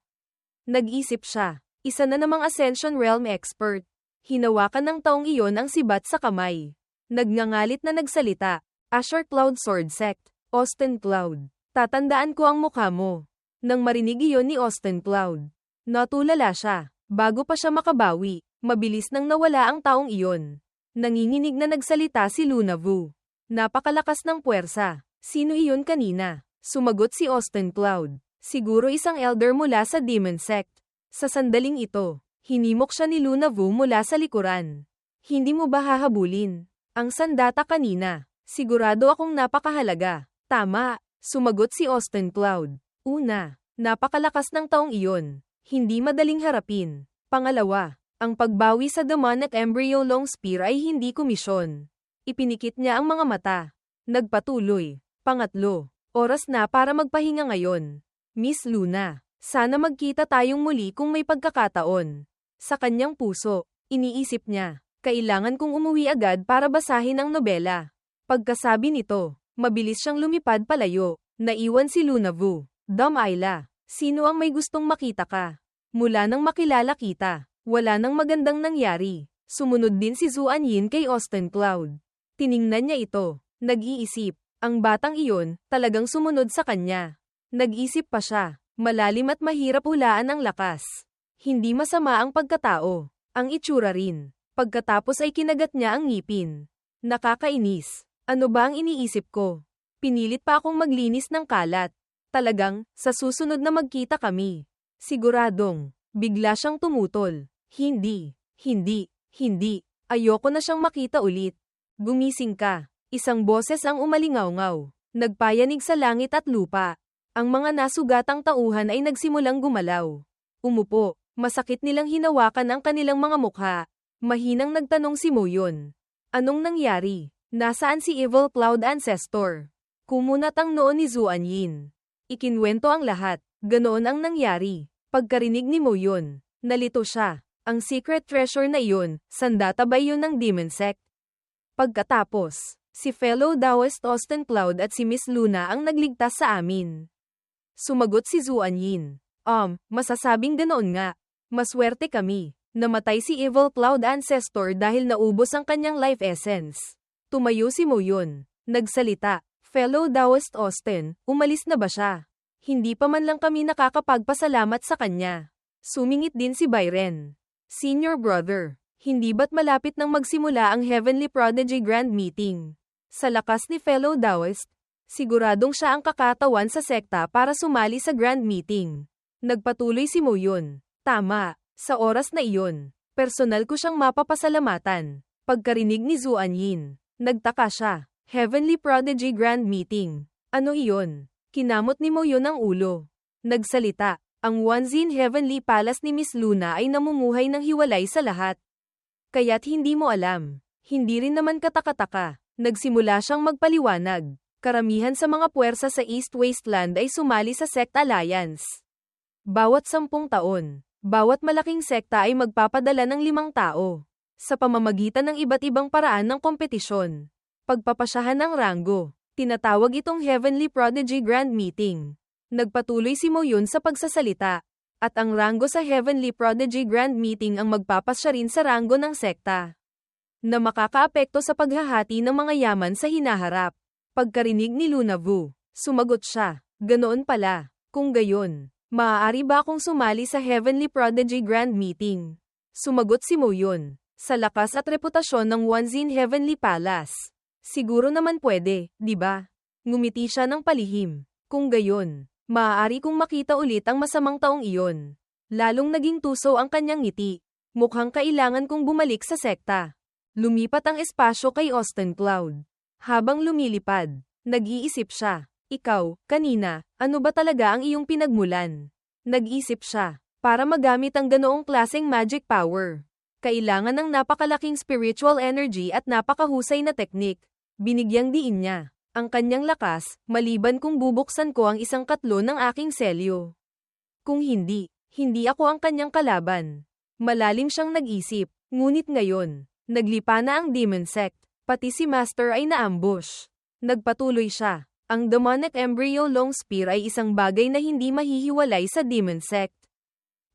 Nag-isip siya. Isa na namang Ascension Realm expert. Hinawakan ng taong iyon ang sibat sa kamay. Nagngangalit na nagsalita. Azure Cloud Sword Sect. Austin Cloud. Tatandaan ko ang mukha mo. Nang marinig iyon ni Austin Cloud, natulala siya. Bago pa siya makabawi, Mabilis nang nawala ang taong iyon. Nanginginig na nagsalita si Luna Vu. Napakalakas ng puwersa. Sino iyon kanina? Sumagot si Austin Cloud. Siguro isang elder mula sa Demon Sect. Sa sandaling ito, hinimok siya ni Luna Vu mula sa likuran. Hindi mo ba hahabulin ang sandata kanina? Sigurado akong napakahalaga. Tama, sumagot si Austin Cloud. Una, napakalakas ng taong iyon. Hindi madaling harapin. Pangalawa, ang pagbawi sa demonic embryo long spear ay hindi komisyon. Ipinikit niya ang mga mata. Nagpatuloy. Pangatlo, oras na para magpahinga ngayon. Miss Luna, sana magkita tayong muli kung may pagkakataon. Sa kanyang puso, iniisip niya, kailangan kong umuwi agad para basahin ang nobela. Pagkasabi nito, mabilis siyang lumipad palayo. Naiwan si Luna Vu. Ayla, sino ang may gustong makita ka? Mula nang makilala kita, wala nang magandang nangyari. Sumunod din si Zuan Yin kay Austin Cloud. Tiningnan niya ito. Nag-iisip, ang batang iyon, talagang sumunod sa kanya. Nag-isip pa siya, malalim at mahirap hulaan ang lakas. Hindi masama ang pagkatao. Ang itsura rin. Pagkatapos ay kinagat niya ang ngipin. Nakakainis. Ano ba ang iniisip ko? Pinilit pa akong maglinis ng kalat. Talagang, sa susunod na magkita kami. Siguradong, bigla siyang tumutol. Hindi. Ayoko na siyang makita ulit. Gumising ka. Isang boses ang umalingaw-ngaw. Nagpayanig sa langit at lupa. Ang mga nasugatang tauhan ay nagsimulang gumalaw. Umupo. Masakit nilang hinawakan ang kanilang mga mukha. Mahinang nagtanong si Moyon. Anong nangyari? Nasaan si Evil Cloud Ancestor? Kumunat ang noo ni Zuan Yin. Ikinwento ang lahat. Ganoon ang nangyari. Pagkarinig ni Moyon, nalito siya. Ang secret treasure na iyon, sandata ba iyon ng Demon Sect? Pagkatapos, si fellow Taoist Austin Cloud at si Miss Luna ang nagligtas sa amin. Sumagot si Zuan Yin. Masasabing ganoon nga. Maswerte kami. Namatay si Evil Cloud Ancestor dahil naubos ang kanyang life essence. Tumayo si Moyon. Nagsalita. Fellow Taoist Austin, umalis na ba siya? Hindi pa man lang kami nakakapagpasalamat sa kanya. Sumingit din si Byron. Senior brother, hindi ba't malapit nang magsimula ang Heavenly Prodigy Grand Meeting? Sa lakas ni fellow Taoist, siguradong siya ang kakatawan sa sekta para sumali sa Grand Meeting. Nagpatuloy si Moyon. Tama, sa oras na iyon, personal ko siyang mapapasalamatan. Pagkarinig ni Zuan Yin, nagtaka siya. Heavenly Prodigy Grand Meeting. Ano iyon? Kinamot ni Moyon ang ulo. Nagsalita, ang Wanzin Heavenly Palace ni Miss Luna ay namumuhay ng hiwalay sa lahat. Kaya't hindi mo alam. Hindi rin naman katakataka. Nagsimula siyang magpaliwanag. Karamihan sa mga puwersa sa East Wasteland ay sumali sa Sect Alliance. Bawat 10 taon, bawat malaking sekta ay magpapadala ng 5 tao. Sa pamamagitan ng iba't ibang paraan ng kompetisyon. Pagpapasyahan ng ranggo. Tinatawag itong Heavenly Prodigy Grand Meeting. Nagpatuloy si Moyon sa pagsasalita. At ang ranggo sa Heavenly Prodigy Grand Meeting ang magpapasya rin sa ranggo ng sekta. Na makakaapekto sa paghahati ng mga yaman sa hinaharap. Pagkarinig ni Luna Vu, sumagot siya. Ganoon pala. Kung gayon, maaari ba akong sumali sa Heavenly Prodigy Grand Meeting? Sumagot si Moyon. Sa lakas at reputasyon ng Wanzin Heavenly Palace. Siguro naman pwede, di ba? Ngumiti siya ng palihim. Kung gayon, maaari kong makita ulit ang masamang taong iyon. Lalong naging tuso ang kanyang ngiti. Mukhang kailangan kong bumalik sa sekta. Lumipat ang espasyo kay Austin Cloud. Habang lumilipad, nag-iisip siya. Ikaw, kanina, ano ba talaga ang iyong pinagmulan? Nag-isip siya. Para magamit ang ganoong klaseng magic power, kailangan ng napakalaking spiritual energy at napakahusay na teknik. Binigyang diin niya ang kanyang lakas, maliban kung bubuksan ko ang 1/4 ng aking selyo. Kung hindi ako ang kanyang kalaban. Malalim siyang nag-isip, ngunit ngayon, naglipa na ang Demon Sect, pati si Master ay naambush. Nagpatuloy siya. Ang demonic embryo long spear ay isang bagay na hindi mahihiwalay sa Demon Sect.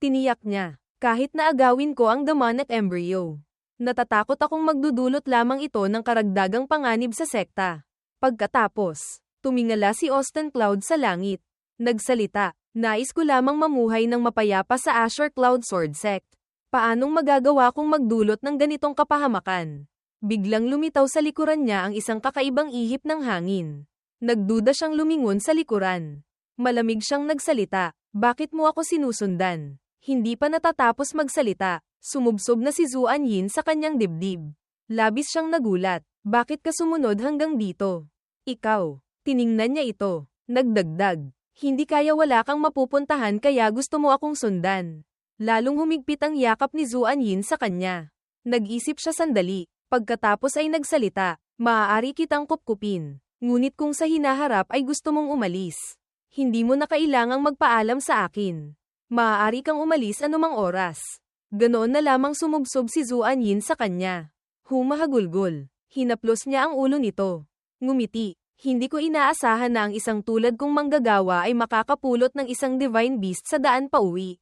Tiniyak niya, kahit na agawin ko ang demonic embryo. Natatakot akong magdudulot lamang ito ng karagdagang panganib sa sekta. Pagkatapos, tumingala si Austin Cloud sa langit. Nagsalita, nais ko lamang mamuhay ng mapayapa sa Asher Cloud Sword Sect. Paanong magagawa kung magdulot ng ganitong kapahamakan? Biglang lumitaw sa likuran niya ang isang kakaibang ihip ng hangin. Nagduda siyang lumingon sa likuran. Malamig siyang nagsalita, "Bakit mo ako sinusundan?" Hindi pa natatapos magsalita, sumubsob na si Zuan Yin sa kanyang dibdib. Labis siyang nagulat, "Bakit ka sumunod hanggang dito?" "Ikaw." Tiningnan niya ito. Nagdagdag, "Hindi kaya wala kang mapupuntahan kaya gusto mo akong sundan." Lalong humigpit ang yakap ni Zuan Yin sa kanya. Nag-isip siya sandali, pagkatapos ay nagsalita, "Maaari kitang kupkupin. Ngunit kung sa hinaharap ay gusto mong umalis, hindi mo na kailangang magpaalam sa akin. Maaari kang umalis anumang oras." Ganoon na lamang sumubsob si Zuan Yin sa kanya. Humahagulgol. Hinaplos niya ang ulo nito. Ngumiti. "Hindi ko inaasahan na ang isang tulad kong manggagawa ay makakapulot ng isang divine beast sa daan pauwi."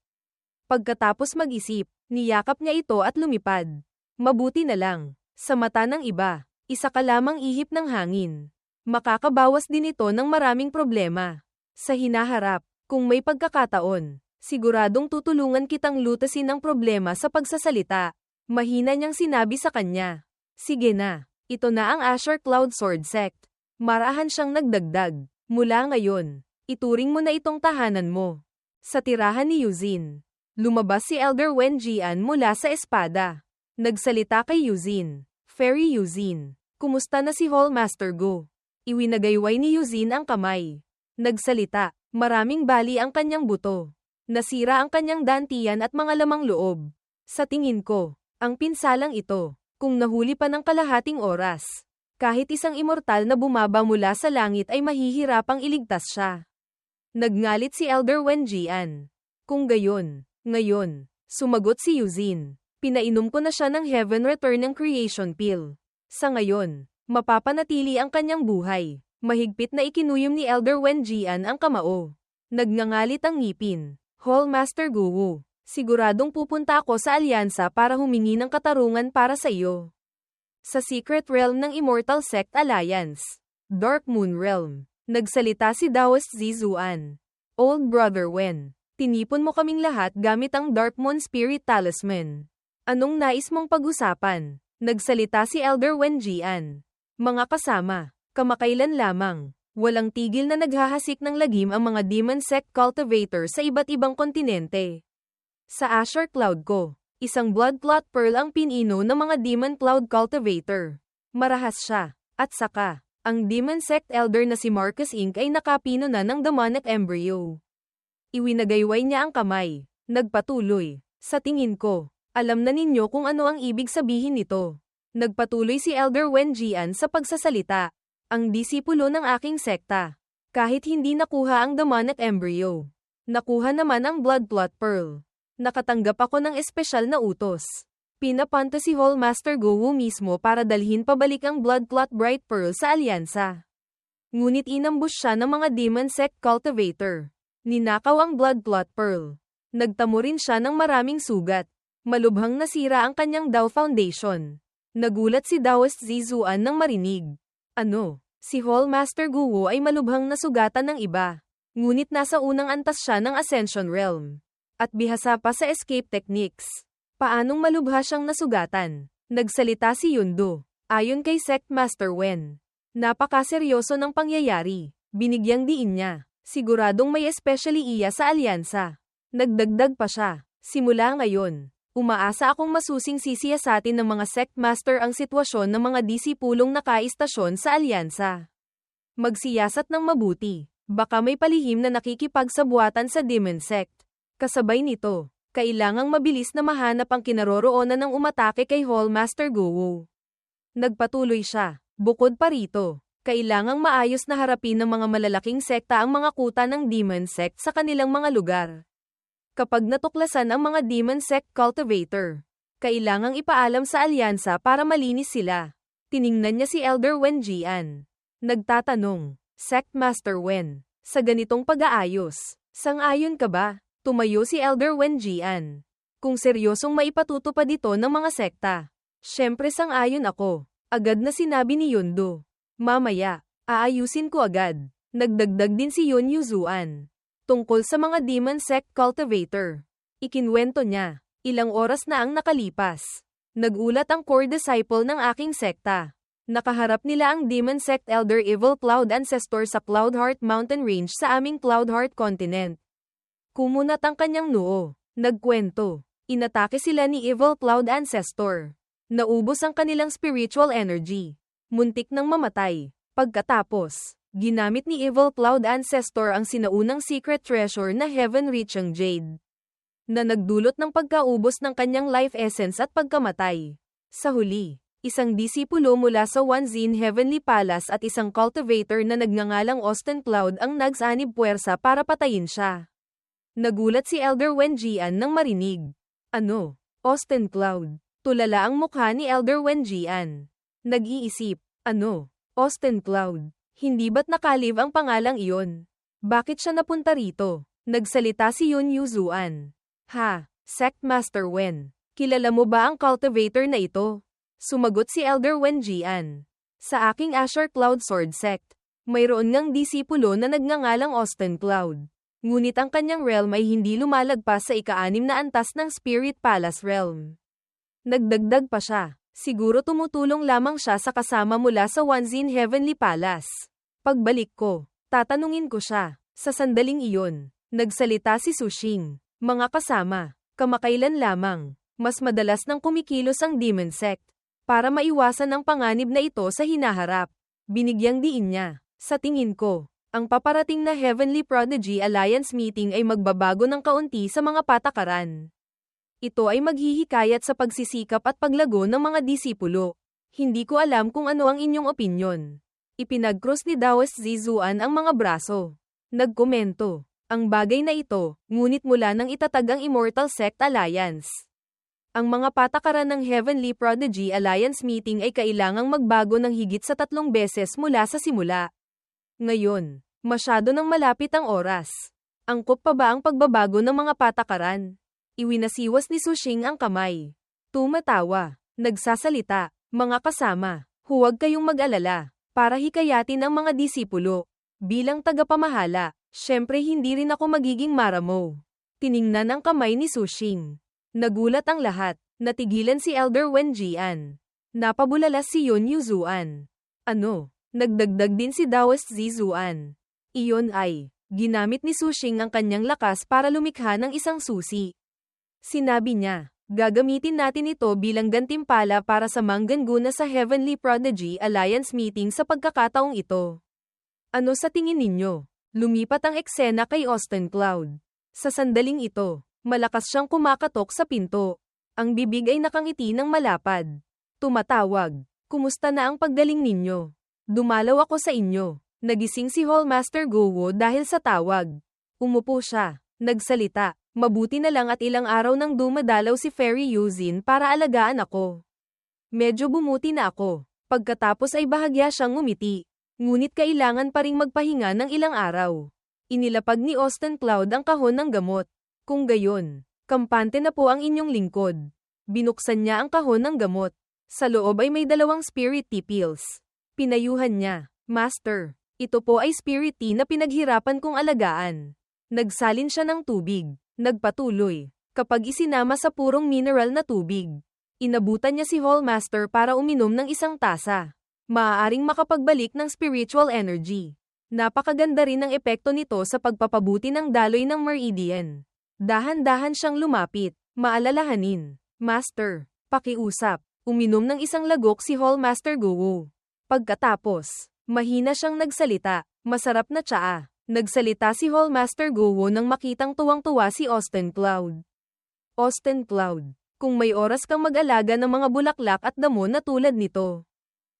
Pagkatapos mag-isip, niyakap niya ito at lumipad. "Mabuti na lang. Sa mata ng iba, isa ka lamang ihip ng hangin. Makakabawas din ito ng maraming problema. Sa hinaharap, kung may pagkakataon, siguradong tutulungan kitang lutasin ang problema sa pagsasalita." Mahina niyang sinabi sa kanya. "Sige na. Ito na ang Azure Cloud Sword Sect." Marahan siyang nagdagdag, "Mula ngayon, ituring mo na itong tahanan mo." Sa tirahan ni Yuzin, lumabas si Elder Wen Jian mula sa espada. Nagsalita kay Yuzin, "Fairy Yuzin, kumusta na si Hallmaster Go?" Iwinagayway ni Yuzin ang kamay. Nagsalita, maraming bali ang kanyang buto. Nasira ang kanyang dantian at mga lamang loob. Sa tingin ko, ang pinsalang ito, kung nahuli pa ng kalahating oras, kahit isang immortal na bumaba mula sa langit ay mahihirapang iligtas siya. Nagngalit si Elder Wen Jian. "Kung gayon, ngayon," sumagot si Yuzin, "pinainom ko na siya ng Heaven Return ng Creation Pill. Sa ngayon, mapapanatili ang kanyang buhay." Mahigpit na ikinuyom ni Elder Wen Jian ang kamao. Nagngangalit ang ngipin. "Hallmaster Guwu, siguradong pupunta ako sa alyansa para humingi ng katarungan para sa iyo. Sa Secret Realm ng Immortal Sect Alliance, Dark Moon Realm." Nagsalita si Daoist Zizuan. "Old Brother Wen, tinipon mo kaming lahat gamit ang Dark Moon Spirit Talisman. Anong nais mong pag-usapan?" Nagsalita si Elder Wen Jian. "Mga kasama, kamakailan lamang, walang tigil na naghahasik ng lagim ang mga Demon Sect Cultivator sa iba't ibang kontinente. Sa Azure Cloud ko, isang Blood Clot Pearl ang pinino ng mga Demon Cloud Cultivator. Marahas siya. At saka, ang Demon Sect Elder na si Marcus Inc. ay nakapino na ng Demonic Embryo." Iwinagayway niya ang kamay. Nagpatuloy, "Sa tingin ko, alam na ninyo kung ano ang ibig sabihin nito." Nagpatuloy si Elder Wen Jian sa pagsasalita. "Ang disipulo ng aking sekta, kahit hindi nakuha ang Demonic Embryo, nakuha naman ang Blood Clot Pearl. Nakatanggap ako ng espesyal na utos. Pinapunta si Hallmaster Guwu mismo para dalhin pabalik ang Blood Clot Bright Pearl sa alyansa. Ngunit inambush siya ng mga Demon Sect Cultivator. Ninakaw ang Blood Clot Pearl. Nagtamo rin siya ng maraming sugat. Malubhang nasira ang kanyang Dao Foundation." Nagulat si Daoist Zizuan nang marinig. "Ano? Si Hallmaster Guwu ay malubhang nasugatan ng iba. Ngunit nasa unang antas siya ng Ascension Realm. At bihasa pa sa escape techniques. Paanong malubha siyang nasugatan?" Nagsalita si Yundo. Ayon kay Sect Master Wen, napakaseryoso ng pangyayari. Binigyang diin niya. Siguradong may especially iya sa alyansa. Nagdagdag pa siya. "Simula ngayon, umaasa akong masusing sisiyasatin ng mga Sect Master ang sitwasyon ng mga disipulong nakaistasyon sa alyansa. Magsiyasat ng mabuti. Baka may palihim na nakikipagsabuatan sa Demon Sect. Kasabay nito, kailangang mabilis na mahanap ang kinaroroonan ng umatake kay Hallmaster Guwu." Nagpatuloy siya. "Bukod pa rito, kailangang maayos na harapin ng mga malalaking sekta ang mga kuta ng Demon Sect sa kanilang mga lugar. Kapag natuklasan ang mga Demon Sect Cultivator, kailangang ipaalam sa alyansa para malinis sila." Tiningnan niya si Elder Wen Jian. Nagtatanong, "Sect Master Wen, sa ganitong pag-aayos, sang-ayon ka ba?" Tumayo si Elder Wen Jian. "Kung seryosong maipatutupad ito ng mga sekta, syempre sang-ayon ako." Agad na sinabi ni Yundo. "Mamaya, aayusin ko agad." Nagdagdag din si Yun Yuzuan. Tungkol sa mga Demon Sect Cultivator, ikinwento niya. Ilang oras na ang nakalipas. Nagulat ang core disciple ng aking sekta. Nakaharap nila ang Demon Sect Elder Evil Cloud Ancestor sa Cloudheart Mountain Range sa aming Cloudheart Continent. Kumunat ang kanyang noo. Nagkwento. Inatake sila ni Evil Cloud Ancestor. Naubos ang kanilang spiritual energy. Muntik nang mamatay. Pagkatapos, ginamit ni Evil Cloud Ancestor ang sinaunang secret treasure na Heaven Reaching Jade, na nagdulot ng pagkaubos ng kanyang life essence at pagkamatay. Sa huli, isang disipulo mula sa Wanzin Heavenly Palace at isang cultivator na nagngangalang Austin Cloud ang nagsanib puwersa para patayin siya. Nagulat si Elder Wenjian nang marinig. Ano? Austin Cloud. Tulala ang mukha ni Elder Wenjian. Nag-iisip. Ano? Austin Cloud. Hindi ba't nakalib ang pangalang iyon? Bakit siya napunta rito? Nagsalita si Yun Yuzuan. Ha, Sect Master Wen. Kilala mo ba ang cultivator na ito? Sumagot si Elder Wenjian. Sa aking Asher Cloud Sword Sect, mayroon ngang disipulo na nagngangalang Austin Cloud. Ngunit ang kanyang realm ay hindi lumalagpas sa ika-6 na antas ng Spirit Palace Realm. Nagdagdag pa siya. Siguro tumutulong lamang siya sa kasama mula sa Wanzin Heavenly Palace. Pagbalik ko, tatanungin ko siya. Sa sandaling iyon, nagsalita si Sushing. Mga kasama, kamakailan lamang, mas madalas nang kumikilos ang Demon Sect. Para maiwasan ang panganib na ito sa hinaharap. Binigyang diin niya. Sa tingin ko, ang paparating na Heavenly Prodigy Alliance meeting ay magbabago ng kaunti sa mga patakaran. Ito ay maghihikayat sa pagsisikap at paglago ng mga disipulo. Hindi ko alam kung ano ang inyong opinyon. Ipinag-cross ni Daoist Zizuan ang mga braso. Nagkomento. Ang bagay na ito, ngunit mula nang itatag ang Immortal Sect Alliance. Ang mga patakaran ng Heavenly Prodigy Alliance meeting ay kailangang magbago ng higit sa 3 beses mula sa simula. Ngayon, masyado nang malapit ang oras. Angkop pa ba ang pagbabago ng mga patakaran? Iwinasiwas ni Sushing ang kamay. Tumatawa. Nagsasalita. Mga kasama, huwag kayong mag-alala. Para hikayatin ang mga disipulo. Bilang tagapamahala, syempre hindi rin ako magiging maramo. Tiningnan ang kamay ni Sushing. Nagulat ang lahat. Natigilan si Elder Wenjian. Napabulalas si Yun Yuzuan. Ano? Nagdagdag din si Daoist Zizuan. Iyon ay, ginamit ni Sushing ang kanyang lakas para lumikha ng isang susi. Sinabi niya, gagamitin natin ito bilang gantimpala para sa mangganguna sa Heavenly Prodigy Alliance meeting sa pagkakataong ito. Ano sa tingin ninyo? Lumipat ang eksena kay Austin Cloud. Sa sandaling ito, malakas siyang kumakatok sa pinto. Ang bibig ay nakangiti ng malapad. Tumatawag, kumusta na ang paggaling ninyo? Dumalaw ako sa inyo. Nagising si Hallmaster Gowo dahil sa tawag. Umupo siya, nagsalita. Mabuti na lang at ilang araw nang dumadalaw si Fairy Yuzin para alagaan ako. Medyo bumuti na ako. Pagkatapos ay bahagya siyang ngumiti. Ngunit kailangan pa ring magpahinga ng ilang araw. Inilapag ni Austin Cloud ang kahon ng gamot. Kung gayon, kampante na po ang inyong lingkod. Binuksan niya ang kahon ng gamot. Sa loob ay may 2 spirit tea pills. Pinayuhan niya, Master, ito po ay spirit tea na pinaghirapan kong alagaan. Nagsalin siya ng tubig. Nagpatuloy. Kapag isinama sa purong mineral na tubig, inabutan niya si Hallmaster para uminom ng 1 tasa. Maaaring makapagbalik ng spiritual energy. Napakaganda rin ang epekto nito sa pagpapabuti ng daloy ng meridian. Dahan-dahan siyang lumapit. Maalalahanin. Master, pakiusap. Uminom ng 1 lagok si Hallmaster Gowo. Pagkatapos, mahina siyang nagsalita. Masarap na tsaa. Nagsalita si Hallmaster Gowo nang makitang tuwang-tuwa si Austin Cloud. Austin Cloud, kung may oras kang mag-alaga ng mga bulaklak at damo na tulad nito,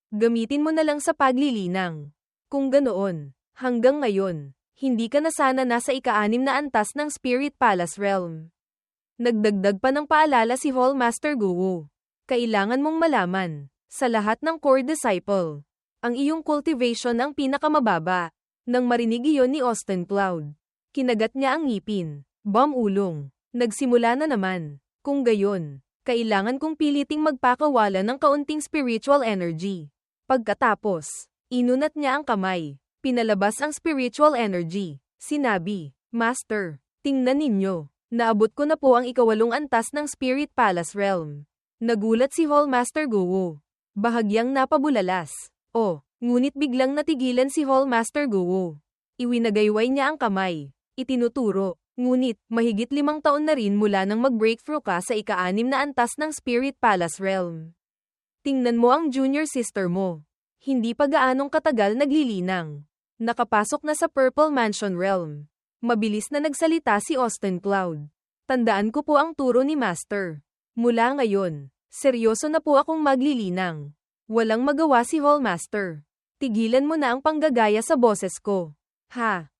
gamitin mo na lang sa paglilinang. Kung ganoon, hanggang ngayon, hindi ka na sana nasa ika-6 na antas ng Spirit Palace Realm. Nagdagdag pa ng paalala si Hallmaster Gowo. Kailangan mong malaman, sa lahat ng core disciple, ang iyong cultivation ang pinakamababa. Nang marinig iyon ni Austin Cloud, kinagat niya ang ngipin. Ulong. Nagsimula na naman. Kung gayon, kailangan kong piliting magpakawala ng kaunting spiritual energy. Pagkatapos, inunat niya ang kamay. Pinalabas ang spiritual energy. Sinabi, Master, tingnan ninyo. Naabot ko na po ang ikawalong antas ng Spirit Palace Realm. Nagulat si Hallmaster Guo. Bahagyang napabulalas. Ngunit biglang natigilan si Hallmaster Guo. Iwinagayway niya ang kamay. Itinuturo. Ngunit, mahigit 5 taon na rin mula nang mag-breakthrough ka sa ika-6 na antas ng Spirit Palace Realm. Tingnan mo ang junior sister mo. Hindi pa gaanong katagal naglilinang. Nakapasok na sa Purple Mansion Realm. Mabilis na nagsalita si Austin Cloud. Tandaan ko po ang turo ni Master. Mula ngayon, seryoso na po akong maglilinang. Walang magawa si Hallmaster. Tigilan mo na ang panggagaya sa boses ko.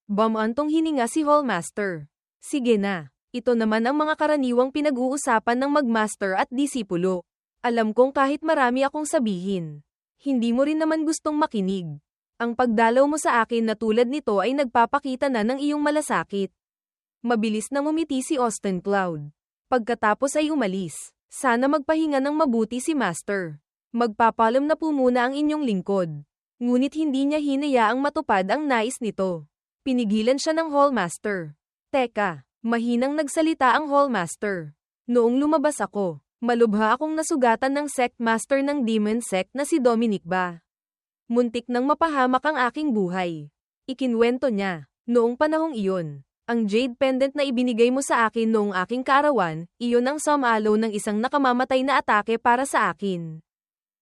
Bumantong hininga si Hallmaster. Sige na, ito naman ang mga karaniwang pinag-uusapan ng magmaster at disipulo. Alam kong kahit marami akong sabihin, hindi mo rin naman gustong makinig. Ang pagdalaw mo sa akin na tulad nito ay nagpapakita na ng iyong malasakit. Mabilis na ngumiti si Austin Cloud. Pagkatapos ay umalis. Sana magpahinga ng mabuti si Master. Magpapalam na po muna ang inyong lingkod. Ngunit hindi niya hinayaang matupad ang nais nito. Pinigilan siya ng Hallmaster. Teka, mahinang nagsalita ang Hallmaster. Noong lumabas ako, malubha akong nasugatan ng sect master ng Demon Sect na si Dominic Ba. Muntik nang mapahamak ang aking buhay. Ikinwento niya, noong panahong iyon, ang jade pendant na ibinigay mo sa akin noong aking kaarawan, iyon ang sumalo ng isang nakamamatay na atake para sa akin.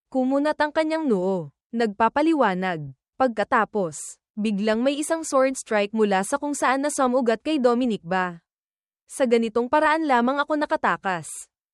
Kumunat ang kanyang noo, nagpapaliwanag. Pagkatapos, biglang may isang sword strike mula sa kung saan na sumugat kay Dominic Ba. Sa ganitong paraan lamang ako nakatakas.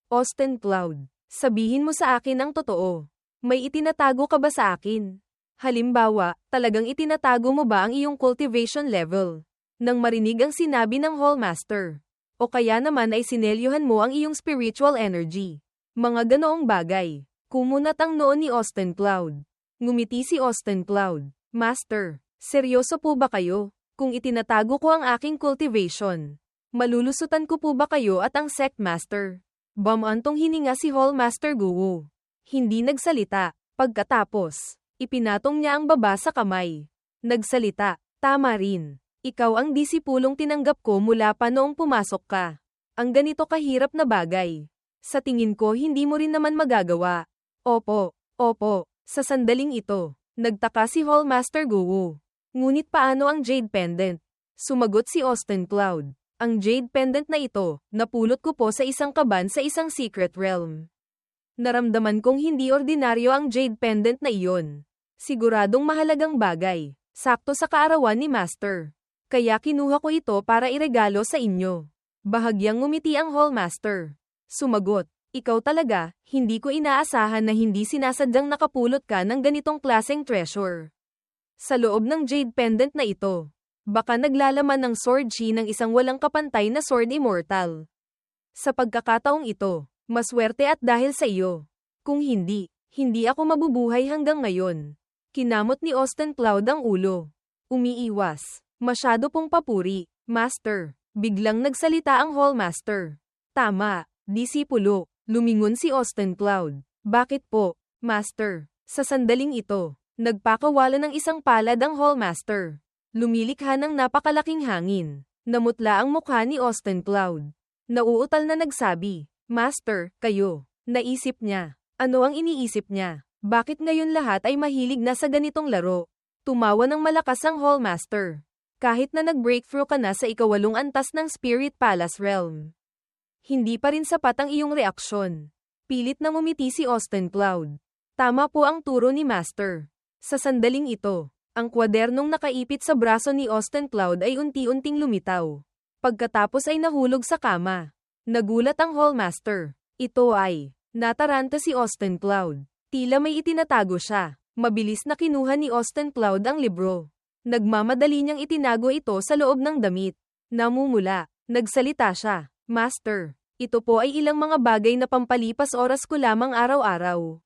Austin Cloud, sabihin mo sa akin ang totoo. May itinatago ka ba sa akin? Halimbawa, talagang itinatago mo ba ang iyong cultivation level? Nang marinig ang sinabi ng Hallmaster. O kaya naman ay sinelyuhan mo ang iyong spiritual energy. Mga ganoong bagay. Kumunat ang noo ni Austin Cloud. Ngumiti si Austin Cloud. Master, seryoso po ba kayo? Kung itinatago ko ang aking cultivation, malulusutan ko po ba kayo at ang sect master? Bumantong hininga si Hallmaster Guo. Hindi nagsalita. Pagkatapos, ipinatong niya ang baba sa kamay. Nagsalita, tama rin. Ikaw ang disipulong tinanggap ko mula pa noong pumasok ka. Ang ganito kahirap na bagay. Sa tingin ko hindi mo rin naman magagawa. Opo, sa sandaling ito, nagtaka si Hallmaster Guo. Ngunit paano ang jade pendant? Sumagot si Austin Cloud. Ang jade pendant na ito, napulot ko po sa isang kaban sa isang secret realm. Naramdaman kong hindi ordinaryo ang jade pendant na iyon. Siguradong mahalagang bagay, sakto sa kaarawan ni Master. Kaya kinuha ko ito para iregalo sa inyo. Bahagyang ngumiti ang Hallmaster. Sumagot, ikaw talaga, hindi ko inaasahan na hindi sinasadyang nakapulot ka ng ganitong klaseng treasure. Sa loob ng jade pendant na ito, baka naglalaman ng sword chi ng isang walang kapantay na sword immortal. Sa pagkakataong ito, maswerte at dahil sa iyo. Kung hindi ako mabubuhay hanggang ngayon. Kinamot ni Austin Cloud ang ulo. Umiiwas. Masyado pong papuri, Master. Biglang nagsalita ang Hallmaster. Tama, disipulo. Lumingon si Austin Cloud. Bakit po, Master? Sa sandaling ito, nagpakawala ng isang palad ang Hallmaster. Lumilikha ng napakalaking hangin. Namutla ang mukha ni Austin Cloud. Nauutal na nagsabi, Master, kayo. Naisip niya. Ano ang iniisip niya? Bakit ngayon lahat ay mahilig na sa ganitong laro? Tumawa ng malakas ang Hallmaster. Kahit na nag-breakthrough ka na sa ikawalong antas ng Spirit Palace Realm. Hindi pa rin sapat ang iyong reaksyon. Pilit na ngumiti si Austin Cloud. Tama po ang turo ni Master. Sa sandaling ito, ang kwadernong nakaipit sa braso ni Austin Cloud ay unti-unting lumitaw. Pagkatapos ay nahulog sa kama. Nagulat ang Hallmaster. Ito ay, nataranta si Austin Cloud. Tila may itinatago siya. Mabilis na kinuha ni Austin Cloud ang libro. Nagmamadali niyang itinago ito sa loob ng damit. Namumula. Nagsalita siya. Master, ito po ay ilang mga bagay na pampalipas oras ko lamang araw-araw.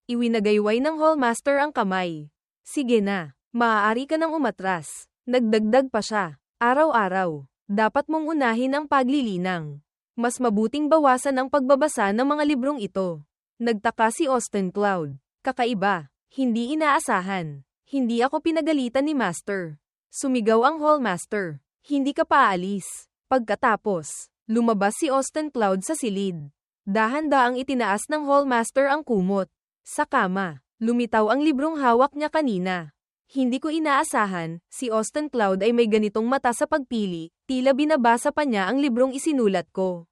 Iwinagayway ng Hallmaster ang kamay. Sige na, maaari ka nang umatras. Nagdagdag pa siya. Araw-araw, dapat mong unahin ang paglilinang. Mas mabuting bawasan ang pagbabasa ng mga librong ito. Nagtaka si Austin Cloud. Kakaiba, hindi inaasahan. Hindi ako pinagalitan ni Master. Sumigaw ang Hallmaster. Hindi ka paalis. Pagkatapos, Lumabas si Austin Cloud sa silid. Dahan-daang itinaas ng Hallmaster ang kumot. Sa kama, lumitaw ang librong hawak niya kanina. Hindi ko inaasahan, si Austin Cloud ay may ganitong mata sa pagpili, tila binabasa pa niya ang librong isinulat ko.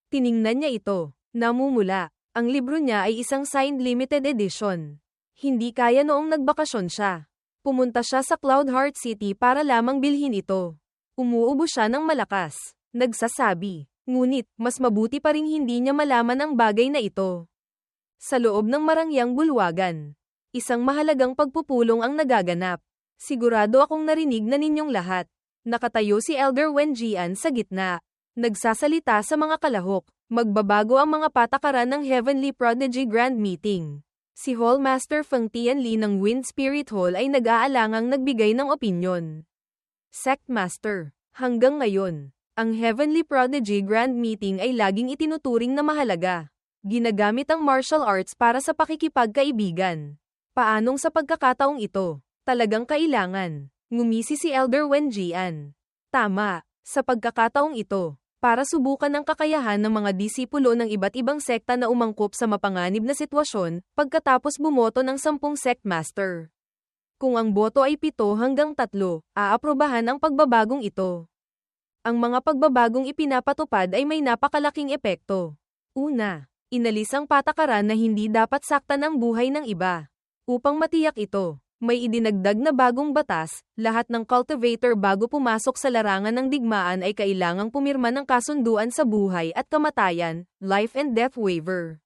Tiningnan niya ito. Namumula. Ang libro niya ay isang signed limited edition. Hindi kaya noong nagbakasyon siya. Pumunta siya sa Cloud Heart City para lamang bilhin ito. Umuubo siya ng malakas. Nagsasabi. Ngunit, mas mabuti pa ring hindi niya malaman ang bagay na ito. Sa loob ng marangyang bulwagan, isang mahalagang pagpupulong ang nagaganap. Sigurado akong narinig na ninyong lahat. Nakatayo si Elder Wen Jian sa gitna. Nagsasalita sa mga kalahok. Magbabago ang mga patakaran ng Heavenly Prodigy Grand Meeting. Si Hallmaster Feng Tianli ng Wind Spirit Hall ay nag-aalangang nagbigay ng opinyon. Sect Master, hanggang ngayon, ang Heavenly Prodigy Grand Meeting ay laging itinuturing na mahalaga. Ginagamit ang martial arts para sa pakikipagkaibigan. Paanong sa pagkakataong ito? Talagang kailangan. Ngumisi si Elder Wen Jian. Tama, sa pagkakataong ito. Para subukan ang kakayahan ng mga disipulo ng iba't ibang sekta na umangkop sa mapanganib na sitwasyon, pagkatapos bumoto ng 10 sect master. Kung ang boto ay 7 hanggang 3, aaprobahan ang pagbabagong ito. Ang mga pagbabagong ipinapatupad ay may napakalaking epekto. Una, inalis ang patakaran na hindi dapat saktan ang buhay ng iba. Upang matiyak ito, may idinagdag na bagong batas, lahat ng cultivator bago pumasok sa larangan ng digmaan ay kailangang pumirma ng kasunduan sa buhay at kamatayan, life and death waiver.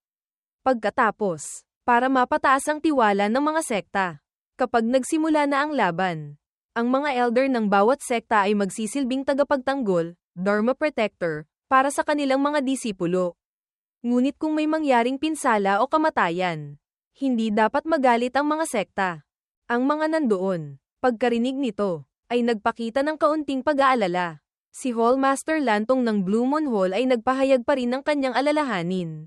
Pagkatapos, para mapataas ang tiwala ng mga sekta, kapag nagsimula na ang laban, ang mga elder ng bawat sekta ay magsisilbing tagapagtanggol, Dharma Protector, para sa kanilang mga disipulo. Ngunit kung may mangyaring pinsala o kamatayan, hindi dapat magalit ang mga sekta. Ang mga nandoon, pagkarinig nito, ay nagpakita ng kaunting pag-aalala. Si Hallmaster Lantong ng Blue Moon Hall ay nagpahayag pa rin ng kanyang alalahanin.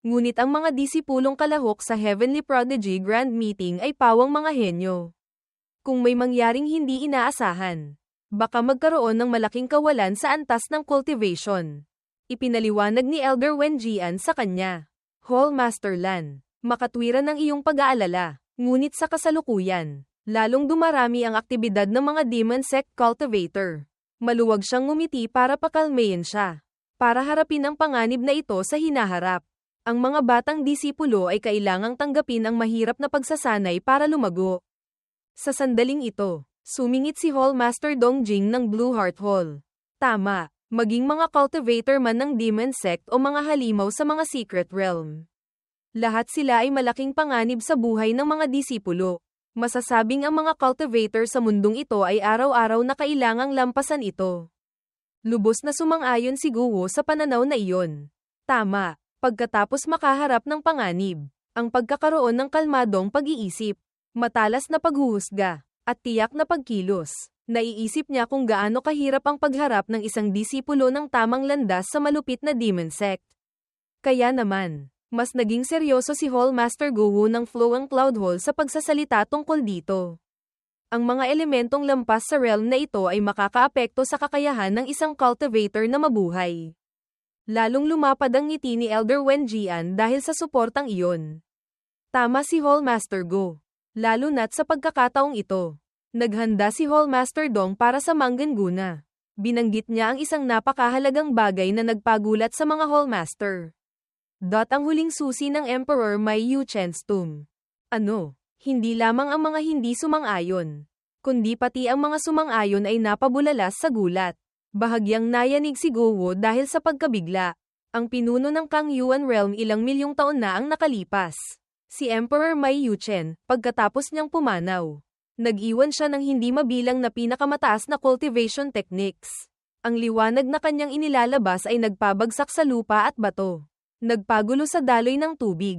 Ngunit ang mga disipulong kalahok sa Heavenly Prodigy Grand Meeting ay pawang mga henyo. Kung may mangyaring hindi inaasahan, baka magkaroon ng malaking kawalan sa antas ng cultivation. Ipinaliwanag ni Elder Wen Jian sa kanya. Hallmaster Lan, makatwiran ng iyong pag-aalala. Ngunit sa kasalukuyan, lalong dumarami ang aktibidad ng mga Demon Sect Cultivator. Maluwag siyang ngumiti para pakalmayin siya. Para harapin ang panganib na ito sa hinaharap. Ang mga batang disipulo ay kailangang tanggapin ang mahirap na pagsasanay para lumago. Sa sandaling ito, sumingit si Hallmaster Dongjing ng Blue Heart Hall. Tama, maging mga cultivator man ng Demon Sect o mga halimaw sa mga Secret Realm. Lahat sila ay malaking panganib sa buhay ng mga disipulo. Masasabing ang mga cultivator sa mundong ito ay araw-araw na kailangang lampasan ito. Lubos na sumang-ayon si Guo sa pananaw na iyon. Tama, pagkatapos makaharap ng panganib, ang pagkakaroon ng kalmadong pag-iisip, matalas na paghuhusga, at tiyak na pagkilos. Naiisip niya kung gaano kahirap ang pagharap ng isang disipulo ng tamang landas sa malupit na Demon Sect. Kaya naman, mas naging seryoso si Hallmaster Guo ng Flowing Cloud Hall sa pagsasalita tungkol dito. Ang mga elementong lampas sa realm na ito ay makakaapekto sa kakayahan ng isang cultivator na mabuhay. Lalong lumapad ang ngiti ni Elder Wen Jian dahil sa suportang iyon. Tama si Hallmaster Go. Lalo na't sa pagkakataong ito. Naghanda si Hallmaster Dong para sa Mangganguna. Binanggit niya ang isang napakahalagang bagay na nagpagulat sa mga Hallmaster. Ang huling susi ng Emperor Mai Yuchen's tomb. Ano, hindi lamang ang mga hindi sumang-ayon, kundi pati ang mga sumang-ayon ay napabulalas sa gulat. Bahagyang nayanig si Guo dahil sa pagkabigla. Ang pinuno ng Kang Yuan Realm ilang milyong taon na ang nakalipas. Si Emperor Mai Yuchen, pagkatapos niyang pumanaw, nag-iwan siya ng hindi mabilang na pinakamataas na cultivation techniques. Ang liwanag na kanyang inilalabas ay nagpabagsak sa lupa at bato. Nagpagulo sa daloy ng tubig.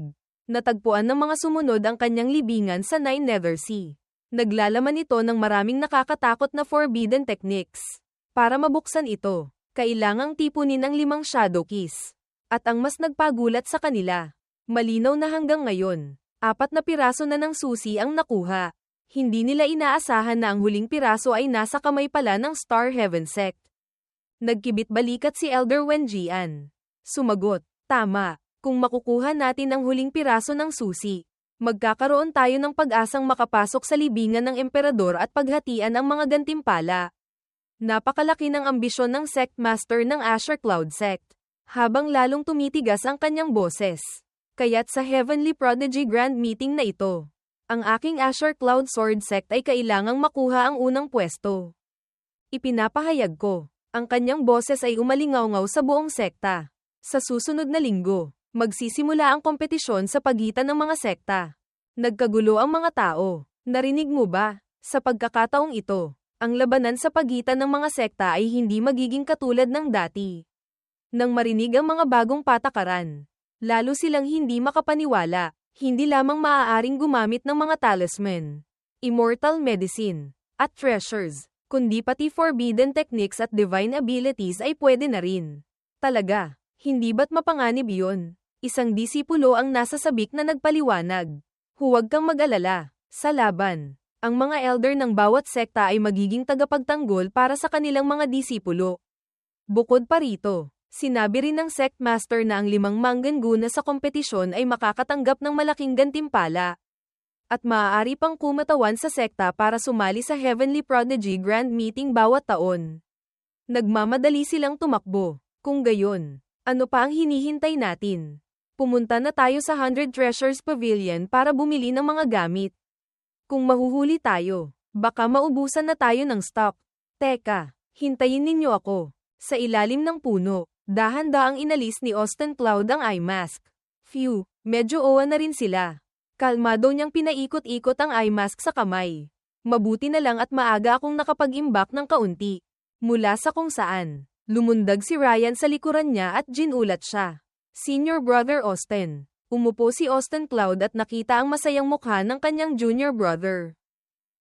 Natagpuan ng mga sumunod ang kanyang libingan sa Nine Nether Sea. Naglalaman ito ng maraming nakakatakot na forbidden techniques. Para mabuksan ito, kailangang tipunin ang 5 Shadow Keys. At ang mas nagpagulat sa kanila, malinaw na hanggang ngayon, 4 na piraso na ng susi ang nakuha. Hindi nila inaasahan na ang huling piraso ay nasa kamay pala ng Star Heaven Sect. Nagkibit balikat si Elder Wenjian. Sumagot, tama, kung makukuha natin ang huling piraso ng susi, magkakaroon tayo ng pag-asang makapasok sa libingan ng emperador at paghatian ang mga gantimpala. Napakalaki ng ambisyon ng sect master ng Asher Cloud Sect. Habang lalong tumitigas ang kanyang boses. Kaya't sa Heavenly Prodigy Grand Meeting na ito, ang aking Asher Cloud Sword Sect ay kailangang makuha ang unang pwesto. Ipinapahayag ko, ang kanyang boses ay umalingaw-ngaw sa buong sekta. Sa susunod na linggo, magsisimula ang kompetisyon sa pagitan ng mga sekta. Nagkagulo ang mga tao. Narinig mo ba? Sa pagkakataong ito, ang labanan sa pagitan ng mga sekta ay hindi magiging katulad ng dati. Nang marinig ang mga bagong patakaran, lalo silang hindi makapaniwala, hindi lamang maaaring gumamit ng mga talisman, immortal medicine, at treasures, kundi pati forbidden techniques at divine abilities ay pwede na rin. Talaga, hindi ba't mapanganib yun? Isang disipulo ang nasa sabik na nagpaliwanag. Huwag kang mag-alala, sa laban, ang mga elder ng bawat sekta ay magiging tagapagtanggol para sa kanilang mga disipulo. Bukod pa rito, sinabi rin ng sect master na ang 5 mangganguna sa kompetisyon ay makakatanggap ng malaking gantimpala. At maaari pang kumatawan sa sekta para sumali sa Heavenly Prodigy Grand Meeting bawat taon. Nagmamadali silang tumakbo. Kung gayon, ano pa ang hinihintay natin? Pumunta na tayo sa 100 Treasures Pavilion para bumili ng mga gamit. Kung mahuhuli tayo, baka maubusan na tayo ng stock. Teka, hintayin ninyo ako. Sa ilalim ng puno, dahan-daang inalis ni Austin Cloud ang eye mask. Phew, medyo owa na rin sila. Kalmado niyang pinaikot-ikot ang eye mask sa kamay. Mabuti na lang at maaga akong nakapag-imbak ng kaunti. Mula sa kung saan, lumundag si Ryan sa likuran niya at ginulat siya. Senior Brother Austin. Umupo si Austin Cloud at nakita ang masayang mukha ng kanyang junior brother.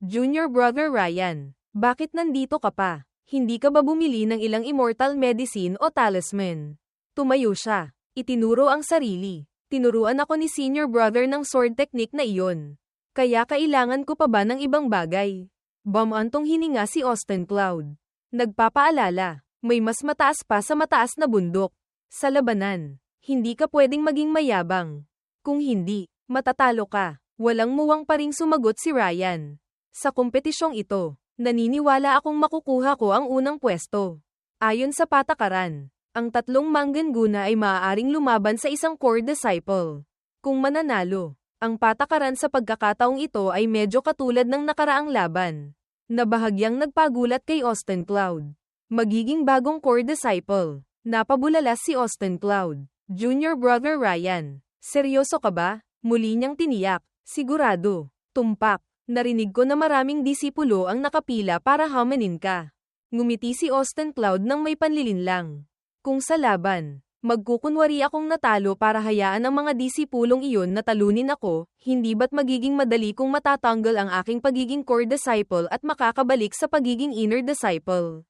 Junior Brother Ryan, bakit nandito ka pa? Hindi ka ba bumili ng ilang immortal medicine o talisman? Tumayo siya. Itinuro ang sarili. Tinuruan ako ni Senior Brother ng sword technique na iyon. Kaya kailangan ko pa ba ng ibang bagay? Bumantong hininga si Austin Cloud. Nagpapaalala, may mas mataas pa sa mataas na bundok. Sa labanan, hindi ka pwedeng maging mayabang. Kung hindi, matatalo ka. Walang muwang pa ring sumagot si Ryan. Sa kompetisyong ito, naniniwala akong makukuha ko ang unang pwesto. Ayon sa patakaran, ang 3 mangganguna ay maaaring lumaban sa isang core disciple. Kung mananalo, ang patakaran sa pagkakataong ito ay medyo katulad ng nakaraang laban, na bahagyang nagpagulat kay Austin Cloud. Magiging bagong core disciple. Napabulala si Austin Cloud. Junior Brother Ryan, seryoso ka ba? Muli niyang tiniyak. Sigurado. Tumpak. Narinig ko na maraming disipulo ang nakapila para hamanin ka. Ngumiti si Austin Cloud nang may panlilinlang. Kung sa laban, magkukunwari akong natalo para hayaan ang mga disipulong iyon na talunin ako, hindi ba't magiging madali kung matatanggal ang aking pagiging core disciple at makakabalik sa pagiging inner disciple?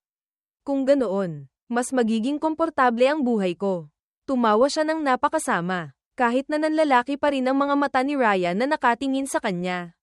Kung ganoon, mas magiging komportable ang buhay ko. Tumawa siya ng napakasama, kahit na nanlalaki pa rin ang mga mata ni Ryan na nakatingin sa kanya.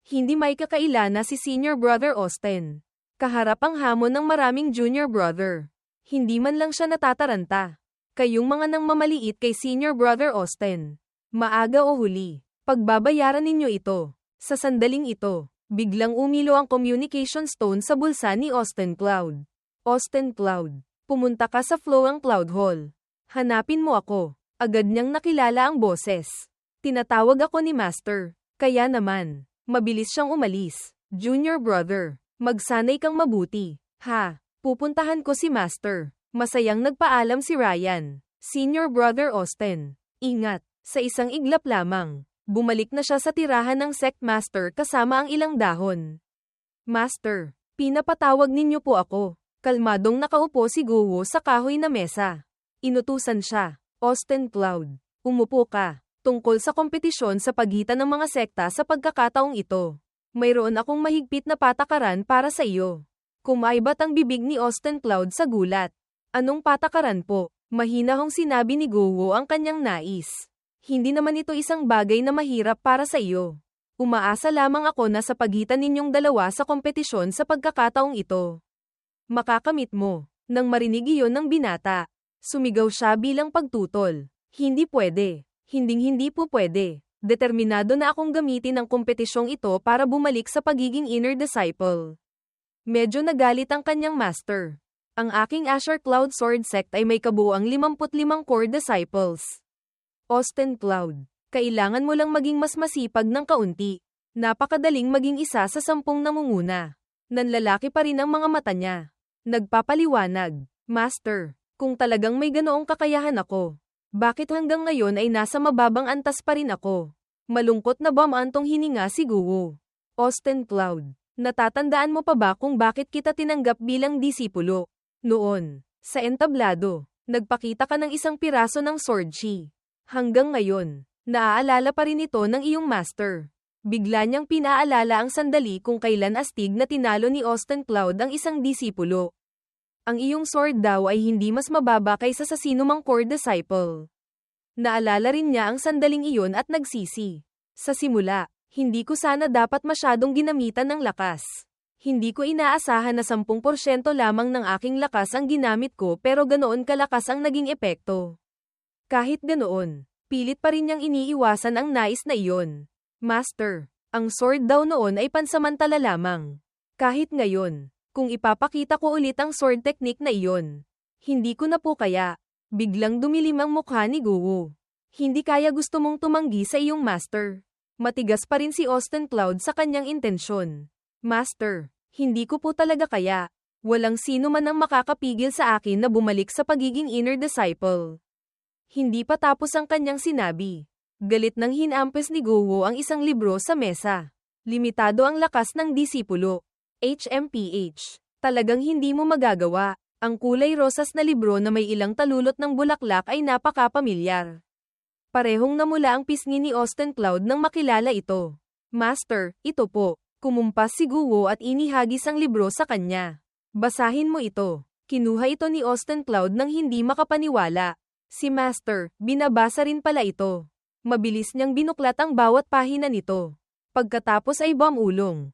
Hindi may kakaila na si Senior Brother Austin. Kaharap ang hamon ng maraming Junior Brother. Hindi man lang siya natataranta. Kayong mga nang mamaliit kay Senior Brother Austin. Maaga o huli, pagbabayaran ninyo ito. Sa sandaling ito, biglang umilo ang communication stone sa bulsa ni Austin Cloud. Austin Cloud, pumunta ka sa Flowang Cloud Hall. Hanapin mo ako. Agad niyang nakilala ang boses. Tinatawag ako ni Master. Kaya naman, mabilis siyang umalis. Junior Brother, magsanay kang mabuti. Ha, pupuntahan ko si Master. Masayang nagpaalam si Ryan. Senior Brother Austin, ingat. Sa isang iglap lamang, bumalik na siya sa tirahan ng Sect Master kasama ang ilang dahon. Master, pinapatawag ninyo po ako. Kalmadong nakaupo si Guo sa kahoy na mesa. Inutusan siya. Austin Cloud, umupo ka. Tungkol sa kompetisyon sa pagitan ng mga sekta sa pagkakataong ito. Mayroon akong mahigpit na patakaran para sa iyo. Kumaibat ang bibig ni Austin Cloud sa gulat. Anong patakaran po? Mahinahong sinabi ni Guo ang kanyang nais. Hindi naman ito isang bagay na mahirap para sa iyo. Umaasa lamang ako na sa pagitan ninyong dalawa sa kompetisyon sa pagkakataong ito. Makakamit mo. Nang marinig iyon ng binata, sumigaw siya bilang pagtutol. Hindi pwede. Hinding-hindi po pwede. Determinado na akong gamitin ang kompetisyong ito para bumalik sa pagiging inner disciple. Medyo nagalit ang kanyang master. Ang aking Azure Cloud Sword Sect ay may kabuuang 55 core disciples. Austin Cloud, kailangan mo lang maging mas masipag ng kaunti. Napakadaling maging isa sa 10 namunguna. Nanlalaki pa rin ang mga mata niya. Nagpapaliwanag, Master, kung talagang may ganoong kakayahan ako, bakit hanggang ngayon ay nasa mababang antas pa rin ako? Malungkot na bumantong hininga si Guo. Austin Cloud, natatandaan mo pa ba kung bakit kita tinanggap bilang disipulo? Noon, sa entablado, nagpakita ka ng isang piraso ng sword chi. Hanggang ngayon, naaalala pa rin ito ng iyong master. Bigla niyang pinaalala ang sandali kung kailan astig na tinalo ni Austin Cloud ang isang disipulo. Ang iyong sword daw ay hindi mas mababa kaysa sa sinumang core disciple. Naalala rin niya ang sandaling iyon at nagsisi. Sa simula, hindi ko sana dapat masyadong ginamitan ng lakas. Hindi ko inaasahan na 10% lamang ng aking lakas ang ginamit ko pero ganoon kalakas ang naging epekto. Kahit ganoon, pilit pa rin niyang iniiwasan ang nais na iyon. Master, ang sword daw noon ay pansamantala lamang. Kahit ngayon, kung ipapakita ko ulit ang sword technique na iyon, hindi ko na po kaya. Biglang dumilim ang mukha ni Guo. Hindi kaya gusto mong tumanggi sa iyong master. Matigas pa rin si Austin Cloud sa kanyang intensyon. Master, hindi ko po talaga kaya. Walang sino man ang makakapigil sa akin na bumalik sa pagiging inner disciple. Hindi pa tapos ang kanyang sinabi. Galit nang hinampes ni Guo ang isang libro sa mesa. Limitado ang lakas ng disipulo. HMPH. Talagang hindi mo magagawa. Ang kulay rosas na libro na may ilang talulot ng bulaklak ay napaka-pamilyar. Parehong namula ang pisngi ni Austin Cloud nang makilala ito. Master, ito po. Kumumpas si Guo at inihagis ang libro sa kanya. Basahin mo ito. Kinuha ito ni Austin Cloud nang hindi makapaniwala. Si Master, binabasa rin pala ito. Mabilis niyang binuklat ang bawat pahina nito. Pagkatapos ay bumulong.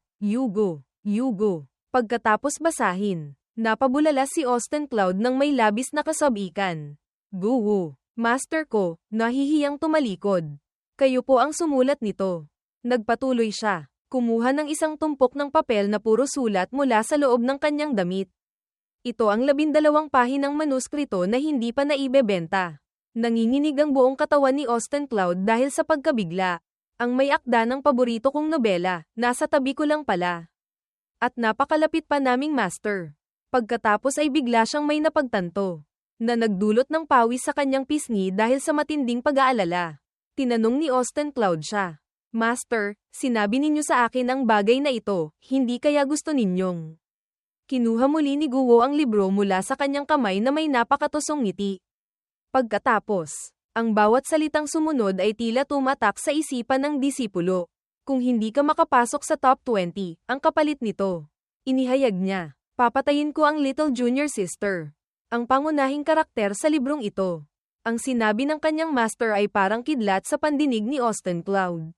Yugo. Pagkatapos basahin, napabulala si Austin Cloud nang may labis na kasabikan. Guo, Master ko, nahihiyang tumalikod. Kayo po ang sumulat nito. Nagpatuloy siya. Kumuha ng isang tumpok ng papel na puro sulat mula sa loob ng kanyang damit. Ito ang 12 pahinang manuskrito na hindi pa naibebenta. Nanginginig ang buong katawan ni Austin Cloud dahil sa pagkabigla. Ang may akda ng paborito kong nobela, nasa tabi ko lang pala. At napakalapit pa naming master. Pagkatapos ay bigla siyang may napagtanto, na nagdulot ng pawis sa kanyang pisngi dahil sa matinding pag-aalala. Tinanong ni Austin Cloud siya. Master, sinabi ninyo sa akin ang bagay na ito, hindi kaya gusto ninyong. Kinuha muli ni Guo ang libro mula sa kanyang kamay na may napakatusong ngiti. Pagkatapos, ang bawat salitang sumunod ay tila tumatak sa isipan ng disipulo. Kung hindi ka makapasok sa top 20, ang kapalit nito. Inihayag niya, papatayin ko ang little junior sister. Ang pangunahing karakter sa librong ito. Ang sinabi ng kanyang master ay parang kidlat sa pandinig ni Austin Cloud.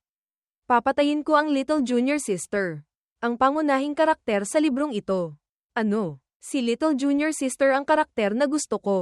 Papatayin ko ang little junior sister. Ang pangunahing karakter sa librong ito. Ano? Si little junior sister ang karakter na gusto ko.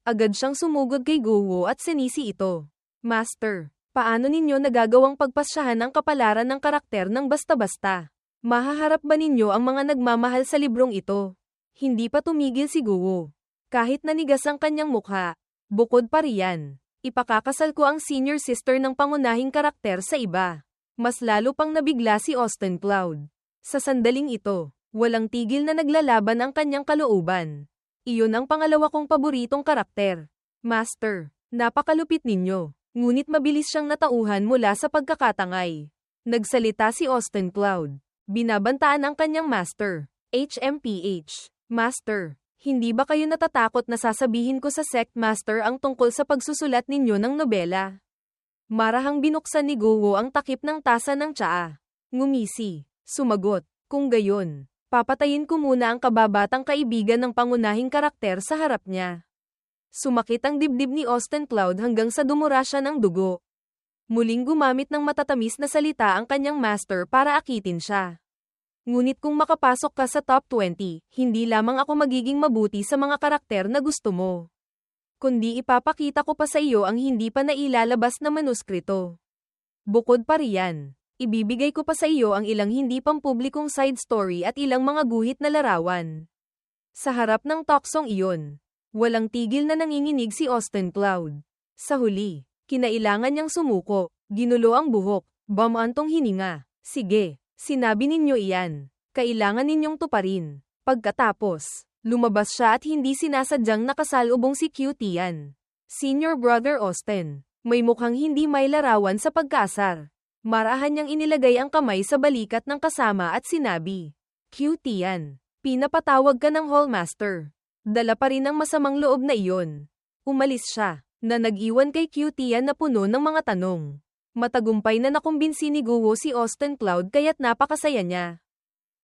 Agad siyang sumugod kay Guo at sinisi ito. Master, paano ninyo nagagawang pagpasyahan ang kapalaran ng karakter ng basta-basta? Mahaharap ba ninyo ang mga nagmamahal sa librong ito? Hindi pa tumigil si Guo. Kahit nanigas ang kanyang mukha. Bukod pa riyan, ipakakasal ko ang senior sister ng pangunahing karakter sa iba. Mas lalo pang nabigla si Austin Cloud. Sa sandaling ito, walang tigil na naglalaban ang kanyang kalooban. Iyon ang pangalawa kong paboritong karakter. Master, napakalupit ninyo. Ngunit mabilis siyang natauhan mula sa pagkakatangay. Nagsalita si Austin Cloud. Binabantaan ang kanyang master. HMPH. Master, hindi ba kayo natatakot na sasabihin ko sa sect master ang tungkol sa pagsusulat ninyo ng nobela? Marahang binuksan ni Guo ang takip ng tasa ng tsaa. Ngumisi. Sumagot. Kung gayon, papatayin ko muna ang kababatang kaibigan ng pangunahing karakter sa harap niya. Sumakit ang dibdib ni Austin Cloud hanggang sa dumura siya ng dugo. Muling gumamit ng matatamis na salita ang kanyang master para akitin siya. Ngunit kung makapasok ka sa top 20, hindi lamang ako magiging mabuti sa mga karakter na gusto mo, kundi ipapakita ko pa sa iyo ang hindi pa nailalabas na manuskrito. Bukod pa riyan, ibibigay ko pa sa iyo ang ilang hindi pampublikong side story at ilang mga guhit na larawan. Sa harap ng toksong iyon, walang tigil na nanginginig si Austin Cloud. Sa huli, kinailangan niyang sumuko, ginulo ang buhok, bumantong hininga. Sige, sinabi ninyo iyan. Kailangan ninyong tuparin. Pagkatapos, lumabas siya at hindi sinasadyang nakasalubong si Q-Tian. Senior Brother Austin, may mukhang hindi may larawan sa pagkaasar. Marahan niyang inilagay ang kamay sa balikat ng kasama at sinabi, Q-Tian, pinapatawag ka ng Hallmaster. Dala pa rin ang masamang loob na iyon. Umalis siya, na nag-iwan kay Q-Tian na puno ng mga tanong. Matagumpay na nakumbinsi ni Guo si Austin Cloud kaya't napakasaya niya.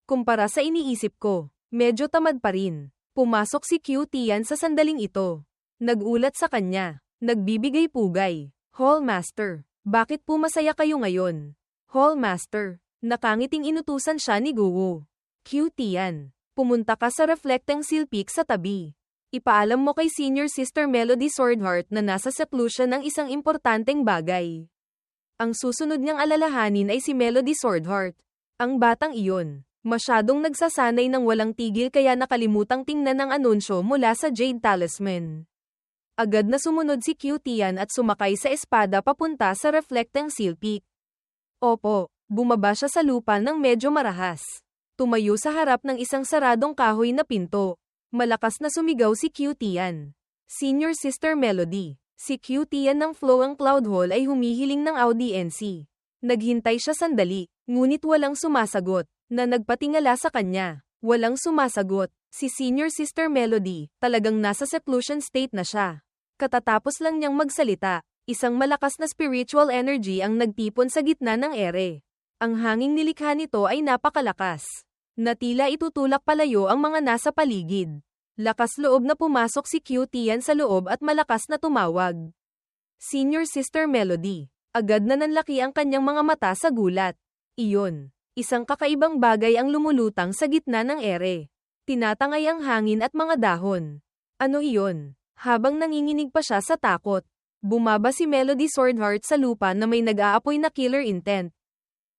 Kumpara sa iniisip ko, medyo tamad pa rin. Pumasok si Q-Tian sa sandaling ito. Nagulat sa kanya, nagbibigay pugay. Hallmaster, bakit po masaya kayo ngayon? Hallmaster, nakangiting inutusan siya ni Guo. Q-Tian, pumunta ka sa reflecting seal peak sa tabi. Ipaalam mo kay Senior Sister Melody Swordheart na nasa seclusion ng isang importanteng bagay. Ang susunod niyang alalahanin ay si Melody Swordheart. Ang batang iyon, masyadong nagsasanay ng walang tigil kaya nakalimutang tingnan ang anunsyo mula sa Jade Talisman. Agad na sumunod si Q-Tian at sumakay sa espada papunta sa reflecting seal peak. Opo, bumaba siya sa lupa ng medyo marahas. Tumayo sa harap ng isang saradong kahoy na pinto. Malakas na sumigaw si Q-Tian. Senior Sister Melody. Si Q-Tian ng Flowing Cloud Hall ay humihiling ng audiency. Naghintay siya sandali, ngunit walang sumasagot, na nagpatingala sa kanya. Walang sumasagot. Si Senior Sister Melody, talagang nasa seclusion state na siya. Katatapos lang niyang magsalita, isang malakas na spiritual energy ang nagtipon sa gitna ng ere. Ang hanging nilikha nito ay napakalakas. Na tila itutulak palayo ang mga nasa paligid. Lakas loob na pumasok si Q-Tian sa loob at malakas na tumawag. Senior Sister Melody. Agad na nanlaki ang kanyang mga mata sa gulat. Iyon, isang kakaibang bagay ang lumulutang sa gitna ng ere. Tinatangay ang hangin at mga dahon. Ano iyon? Habang nanginginig pa siya sa takot, bumaba si Melody Swordheart sa lupa na may nag-aapoy na killer intent.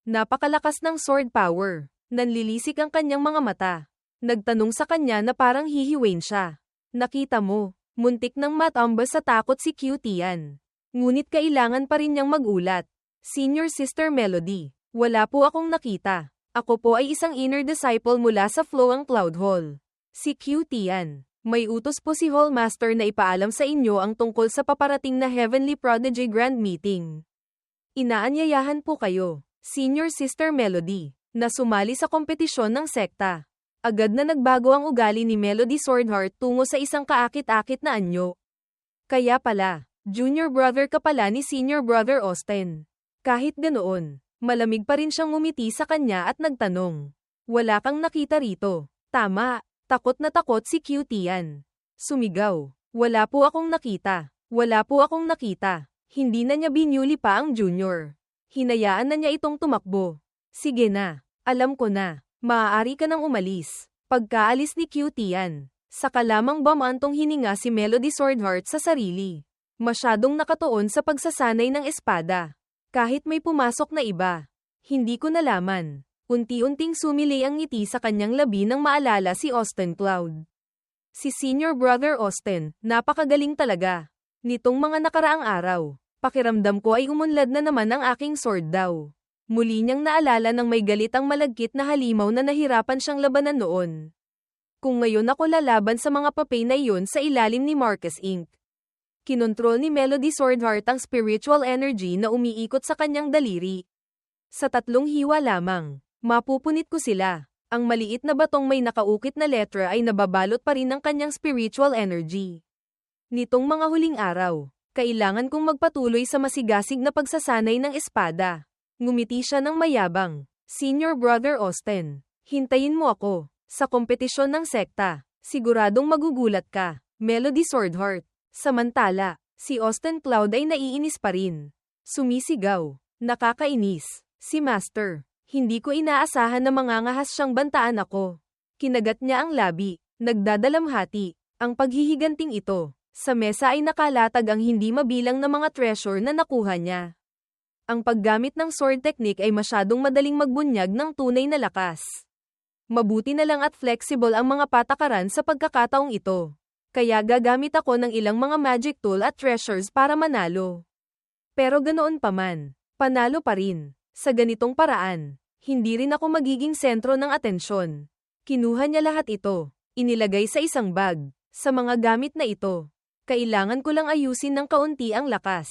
Napakalakas ng sword power. Nanlilisik ang kanyang mga mata. Nagtanong sa kanya na parang hihiwain siya. Nakita mo, muntik nang matambas sa takot si Q-Tian. Ngunit kailangan pa rin niyang magulat. Senior Sister Melody, wala po akong nakita. Ako po ay isang inner disciple mula sa Flowing Cloud Hall. Si Q-Tian, may utos po si Hallmaster na ipaalam sa inyo ang tungkol sa paparating na Heavenly Prodigy Grand Meeting. Inaanyayahan po kayo, Senior Sister Melody, na sumali sa kompetisyon ng sekta. Agad na nagbago ang ugali ni Melody Swordheart tungo sa isang kaakit-akit na anyo. Kaya pala, junior brother ka pala ni Senior Brother Austin. Kahit ganoon, malamig pa rin siyang ngumiti sa kanya at nagtanong. Wala kang nakita rito. Tama, takot na takot si Q-Tian. Sumigaw, wala po akong nakita. Wala po akong nakita. Hindi na niya binyuli pa ang junior. Hinayaan na niya itong tumakbo. Sige na, alam ko na. Maaari ka nang umalis. Pagkaalis ni Q-Tian, saka lamang bumantong hininga si Melody Swordheart sa sarili. Masyadong nakatuon sa pagsasanay ng espada. Kahit may pumasok na iba, hindi ko nalaman. Unti-unting sumili ang ngiti sa kanyang labi nang maalala si Austin Cloud. Si Senior Brother Austin, napakagaling talaga. Nitong mga nakaraang araw, pakiramdam ko ay umunlad na naman ang aking sword daw. Muli niyang naalala ng may galit ang malagkit na halimaw na nahirapan siyang labanan noon. Kung ngayon ako lalaban sa mga papel na iyon sa ilalim ni Marcus Inc. Kinontrol ni Melody Swordheart ang spiritual energy na umiikot sa kanyang daliri. Sa 3 hiwa lamang, mapupunit ko sila. Ang maliit na batong may nakaukit na letra ay nababalot pa rin ng kanyang spiritual energy. Nitong mga huling araw, kailangan kong magpatuloy sa masigasig na pagsasanay ng espada. Ngumiti siya ng mayabang. Senior Brother Austin, hintayin mo ako. Sa kompetisyon ng sekta, siguradong magugulat ka. Melody Swordheart. Samantala, si Austin Cloud ay naiinis pa rin. Sumisigaw. Nakakainis. Si Master. Hindi ko inaasahan na mangangahas siyang bantaan ako. Kinagat niya ang labi. Nagdadalamhati. Ang paghihiganting ito. Sa mesa ay nakalatag ang hindi mabilang na mga treasure na nakuha niya. Ang paggamit ng sword technique ay masyadong madaling magbunyag ng tunay na lakas. Mabuti na lang at flexible ang mga patakaran sa pagkakataong ito. Kaya gagamit ako ng ilang mga magic tool at treasures para manalo. Pero ganoon pa man, panalo pa rin. Sa ganitong paraan, hindi rin ako magiging sentro ng atensyon. Kinuha niya lahat ito, inilagay sa isang bag. Sa mga gamit na ito, kailangan ko lang ayusin ng kaunti ang lakas.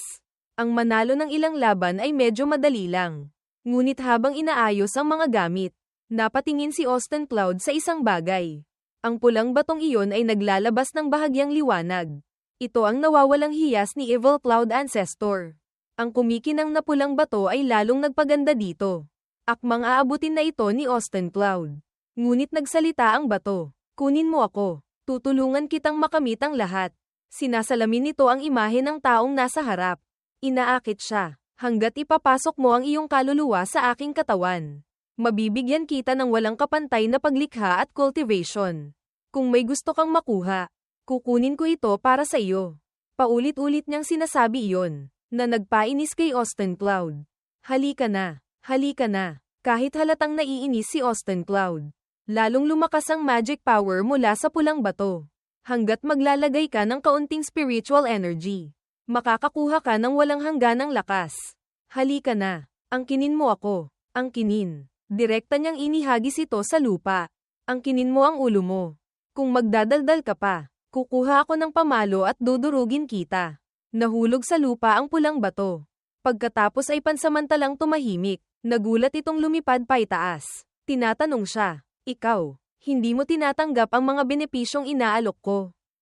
Ang manalo ng ilang laban ay medyo madali lang. Ngunit habang inaayos ang mga gamit, napatingin si Austin Cloud sa isang bagay. Ang pulang batong iyon ay naglalabas ng bahagyang liwanag. Ito ang nawawalang hiyas ni Evil Cloud Ancestor. Ang kumikinang na pulang bato ay lalong nagpaganda dito. Akmang aabutin na ito ni Austin Cloud. Ngunit nagsalita ang bato. Kunin mo ako. Tutulungan kitang makamit ang lahat. Sinasalamin nito ang imahe ng taong nasa harap. Inaakit siya. Hanggat ipapasok mo ang iyong kaluluwa sa aking katawan, mabibigyan kita ng walang kapantay na paglikha at cultivation. Kung may gusto kang makuha, kukunin ko ito para sa iyo. Paulit-ulit niyang sinasabi iyon, na nagpainis kay Austin Cloud. Halika na, halika na. Kahit halatang naiinis si Austin Cloud, lalong lumakas ang magic power mula sa pulang bato. Hanggat maglalagay ka ng kaunting spiritual energy, makakakuha ka ng walang hangganang lakas. Halika na, angkinin mo ako, angkinin. Direkta niyang inihagis ito sa lupa. Angkinin mo ang ulo mo. Kung magdadaldal ka pa, kukuha ako ng pamalo at dudurugin kita. Nahulog sa lupa ang pulang bato. Pagkatapos ay pansamantalang tumahimik. Nagulat itong lumipad pa itaas. Tinatanong siya, ikaw, hindi mo tinatanggap ang mga benepisyong inaalok ko.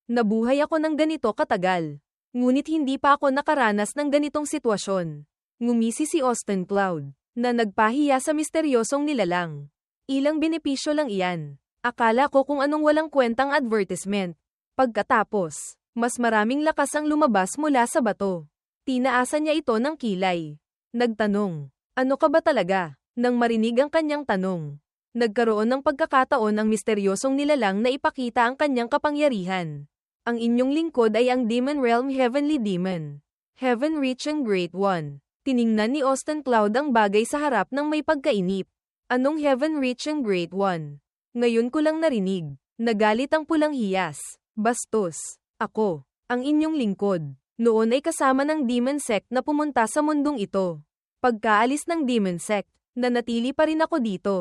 Nabuhay ako ng ganito katagal. Ngunit hindi pa ako nakaranas ng ganitong sitwasyon. Ngumisi si Austin Cloud, na nagpahiya sa misteryosong nilalang. Ilang benepisyo lang iyan. Akala ko kung anong walang kwentang advertisement. Pagkatapos, mas maraming lakas ang lumabas mula sa bato. Tinaasan niya ito ng kilay. Nagtanong, ano ka ba talaga? Nang marinig ang kanyang tanong, nagkaroon ng pagkakataon ang misteryosong nilalang na ipakita ang kanyang kapangyarihan. Ang inyong lingkod ay ang Demon Realm Heavenly Demon. Heaven Reaching Great One. Tiningnan ni Austin Cloud ang bagay sa harap ng may pagkainip. Anong Heaven Reaching Great One? Ngayon ko lang narinig. Nagalit ang pulang hiyas. Bastos. Ako, ang inyong lingkod. Noon ay kasama ng Demon Sect na pumunta sa mundong ito. Pagkaalis ng Demon Sect, nanatili pa rin ako dito.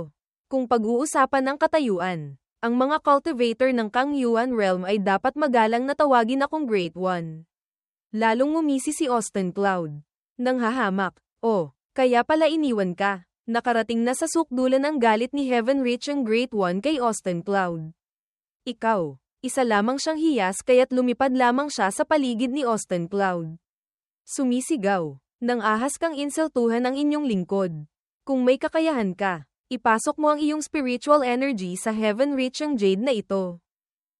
Kung pag-uusapan ng katayuan, ang mga cultivator ng Kang Yuan Realm ay dapat magalang na tawagin akong Great One. Lalong ngumisi si Austin Cloud. Nang hahamak, kaya pala iniwan ka. Nakarating na sa sukdulan ang galit ni Heaven Reaching Great One kay Austin Cloud. Ikaw, isa lamang siyang hiyas kaya't lumipad lamang siya sa paligid ni Austin Cloud. Sumisigaw. Nang ahas kang insultuhan ang inyong lingkod. Kung may kakayahan ka, ipasok mo ang iyong spiritual energy sa heaven-reaching jade na ito.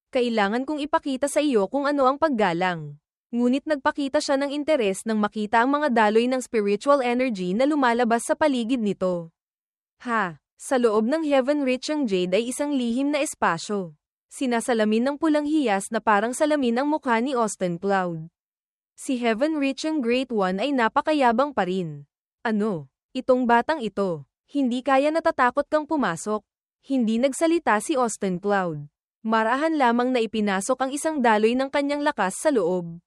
Kailangan kong ipakita sa iyo kung ano ang paggalang. Ngunit nagpakita siya ng interes nang makita ang mga daloy ng spiritual energy na lumalabas sa paligid nito. Sa loob ng heaven-reaching jade ay isang lihim na espasyo. Sinasalamin ng pulang hiyas na parang salamin ang mukha ni Austin Cloud. Si Heaven Reaching Great One ay napakayabang pa rin. Ano? Itong batang ito. Hindi kaya natatakot kang pumasok. Hindi nagsalita si Austin Cloud. Marahan lamang na ipinasok ang isang daloy ng kanyang lakas sa loob.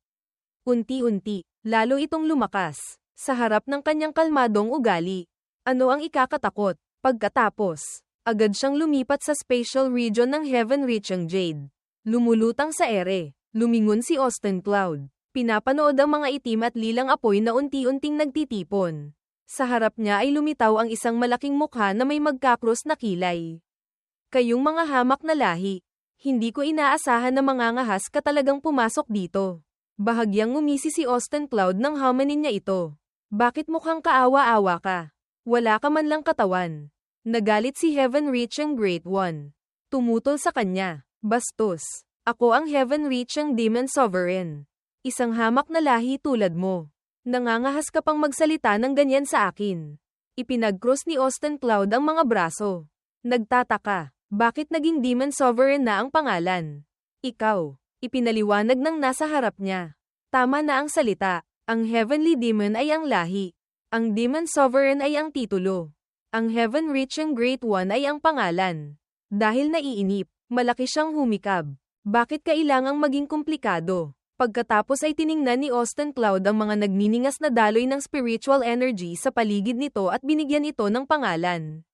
Unti-unti, lalo itong lumakas. Sa harap ng kanyang kalmadong ugali. Ano ang ikakatakot? Pagkatapos, agad siyang lumipat sa spatial region ng Heaven Reaching Jade. Lumulutang sa ere. Lumingon si Austin Cloud. Pinapanood ang mga itim at lilang apoy na unti-unting nagtitipon. Sa harap niya ay lumitaw ang isang malaking mukha na may magkakros na kilay. Kayong mga hamak na lahi, hindi ko inaasahan na mangangahas ka talagang pumasok dito. Bahagyang ngumisi si Austin Cloud nang hamanin niya ito. Bakit mukhang kaawa-awa ka? Wala ka man lang katawan. Nagalit si Heaven Reaching Great One. Tumutol sa kanya. Bastos. Ako ang Heaven Reaching Demon Sovereign. Isang hamak na lahi tulad mo. Nangangahas ka pang magsalita ng ganyan sa akin. Ipinag-cross ni Austin Cloud ang mga braso. Nagtataka, bakit naging Demon Sovereign na ang pangalan? Ikaw, ipinaliwanag ng nasa harap niya. Tama na ang salita, ang Heavenly Demon ay ang lahi. Ang Demon Sovereign ay ang titulo. Ang Heaven-reaching Great One ay ang pangalan. Dahil naiinip, malaki siyang humikab. Bakit kailangang maging komplikado? Pagkatapos ay tiningnan ni Austin Cloud ang mga nagniningas na daloy ng spiritual energy sa paligid nito at binigyan ito ng pangalan.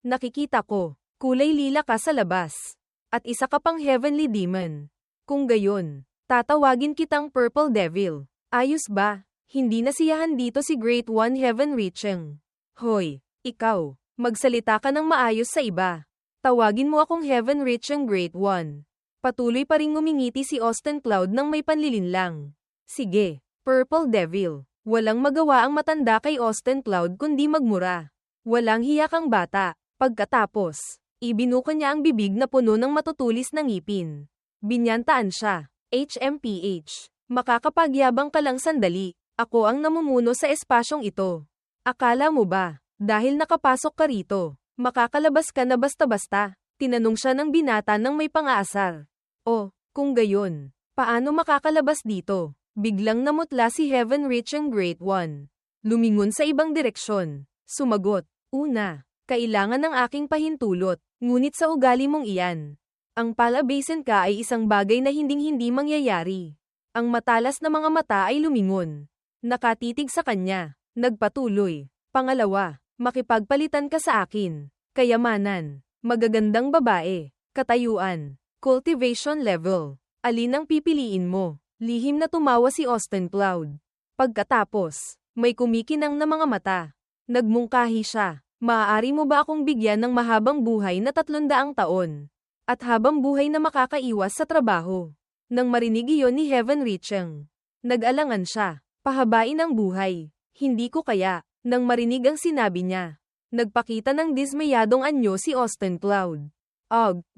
Nakikita ko, kulay lila ka sa labas. At isa ka pang heavenly demon. Kung gayon, tatawagin kitang Purple Devil. Ayos ba? Hindi nasiyahan dito si Great One Heaven Reaching. Hoy, ikaw, magsalita ka ng maayos sa iba. Tawagin mo akong Heaven Reaching Great One. Patuloy pa ring ngumingiti si Austin Cloud nang may panlilinlang. Sige, Purple Devil. Walang magawa ang matanda kay Austin Cloud kundi magmura. Walang hiya kang bata. Pagkatapos, ibinuka niya ang bibig na puno ng matutulis na ngipin. Binyantaan siya. HMPH. Makakapagyabang ka lang sandali. Ako ang namumuno sa espasyong ito. Akala mo ba, dahil nakapasok ka rito, makakalabas ka na basta-basta? Tinanong siya ng binata nang may pang-aasar. O, kung gayon, paano makakalabas dito? Biglang namutla si Heaven Reaching Great One. Lumingon sa ibang direksyon. Sumagot, una, kailangan ng aking pahintulot, ngunit sa ugali mong iyan. Ang palabasin ka ay isang bagay na hinding-hindi mangyayari. Ang matalas na mga mata ay lumingon. Nakatitig sa kanya. Nagpatuloy. Pangalawa, makipagpalitan ka sa akin. Kayamanan, magagandang babae, katayuan, cultivation level. Alin ang pipiliin mo? Lihim na tumawa si Austin Cloud. Pagkatapos, may kumikinang na mga mata. Nagmungkahi siya. Maaari mo ba akong bigyan ng mahabang buhay na 300 taon? At habang buhay na makakaiwas sa trabaho? Nang marinig iyon ni Heaven Reaching, nag-alangan siya. Pahabain ang buhay. Hindi ko kaya. Nang marinig ang sinabi niya, nagpakita ng dismayadong anyo si Austin Cloud.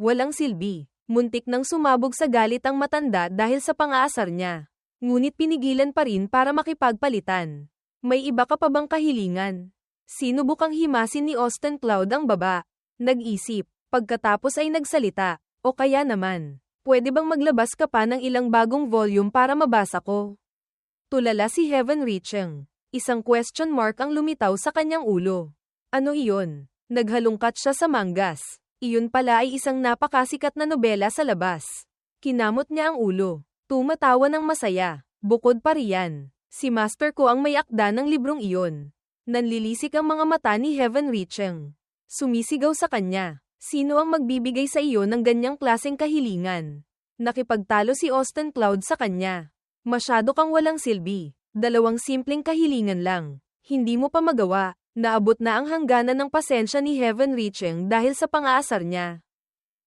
Walang silbi. Muntik nang sumabog sa galit ang matanda dahil sa pang-aasar niya. Ngunit pinigilan pa rin para makipagpalitan. May iba ka pa bang kahilingan? Sinubukang himasin ni Austin Cloud ang baba. Nag-isip. Pagkatapos ay nagsalita. O kaya naman, pwede bang maglabas ka pa ng ilang bagong volume para mabasa ko? Tulala si Heaven Reaching. Isang question mark ang lumitaw sa kanyang ulo. Ano iyon? Naghalungkat siya sa manggas. Iyon pala ay isang napakasikat na nobela sa labas. Kinamot niya ang ulo. Tumatawa ng masaya. Bukod pa riyan, si Master ko ang may akda ng librong iyon. Nanlilisik ang mga mata ni Heaven Reaching. Sumisigaw sa kanya. Sino ang magbibigay sa iyo ng ganyang klaseng kahilingan? Nakipagtalo si Austin Cloud sa kanya. Masyado kang walang silbi. 2 simpleng kahilingan lang. Hindi mo pa magawa. Naabot na ang hangganan ng pasensya ni Heaven Reaching dahil sa pang-aasar niya.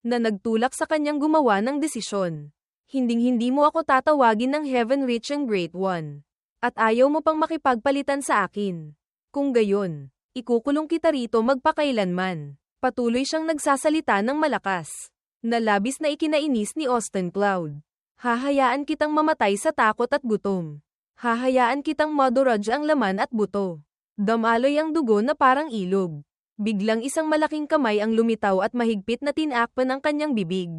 Na nagtulak sa kanyang gumawa ng desisyon. Hinding-hindi mo ako tatawagin ng Heaven Reaching Great One. At ayaw mo pang makipagpalitan sa akin. Kung gayon, ikukulong kita rito magpakailanman. Patuloy siyang nagsasalita ng malakas. Na labis na ikinainis ni Austin Cloud. Hahayaan kitang mamatay sa takot at gutom. Hahayaan kitang maduraj ang laman at buto. Damaloy ang dugo na parang ilog. Biglang isang malaking kamay ang lumitaw at mahigpit na tinakpan ang kanyang bibig.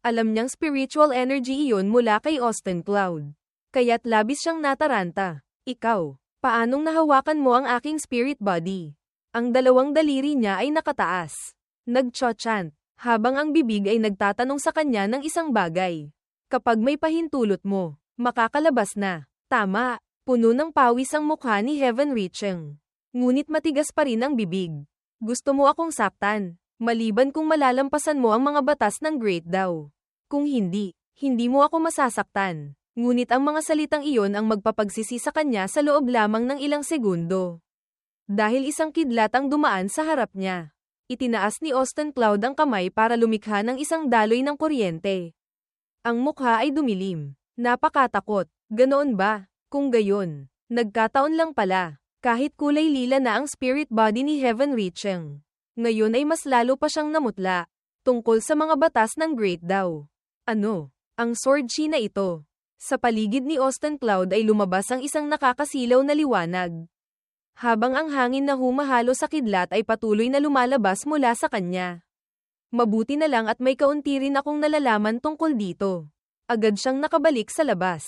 Alam niyang spiritual energy iyon mula kay Austin Cloud. Kaya't labis siyang nataranta. Ikaw, paanong nahawakan mo ang aking spirit body? Ang 2 daliri niya ay nakataas. Nag-chant, habang ang bibig ay nagtatanong sa kanya ng isang bagay. Kapag may pahintulot mo, makakalabas na. Tama. Puno ng pawis ang mukha ni Heaven Reaching. Ngunit matigas pa rin ang bibig. Gusto mo akong saktan, maliban kung malalampasan mo ang mga batas ng Great daw. Kung hindi, hindi mo ako masasaktan. Ngunit ang mga salitang iyon ang magpapagsisi sa kanya sa loob lamang ng ilang segundo. Dahil isang kidlat ang dumaan sa harap niya. Itinaas ni Austin Cloud ang kamay para lumikha ng isang daloy ng kuryente. Ang mukha ay dumilim. Napakatakot. Ganoon ba? Kung gayon, nagkataon lang pala, kahit kulay lila na ang spirit body ni Heaven Reaching. Ngayon ay mas lalo pa siyang namutla, tungkol sa mga batas ng Great daw. Ano? Ang sword chi na ito. Sa paligid ni Austin Cloud ay lumabas ang isang nakakasilaw na liwanag. habang ang hangin na humahalo sa kidlat ay patuloy na lumalabas mula sa kanya. Mabuti na lang at may kaunti rin akong nalalaman tungkol dito. Agad siyang nakabalik sa labas.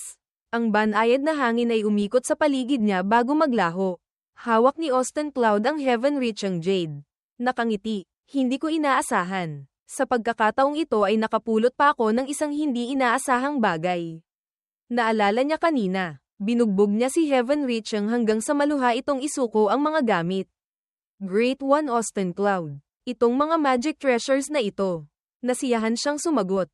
Ang banayad na hangin ay umikot sa paligid niya bago maglaho. Hawak ni Austin Cloud ang heaven-reaching jade. Nakangiti, hindi ko inaasahan. Sa pagkakataong ito ay nakapulot pa ako ng isang hindi inaasahang bagay. Naalala niya kanina, binugbog niya si heaven-reaching hanggang sa maluha itong isuko ang mga gamit. Great One Austin Cloud. Itong mga magic treasures na ito. Nasiyahan siyang sumagot.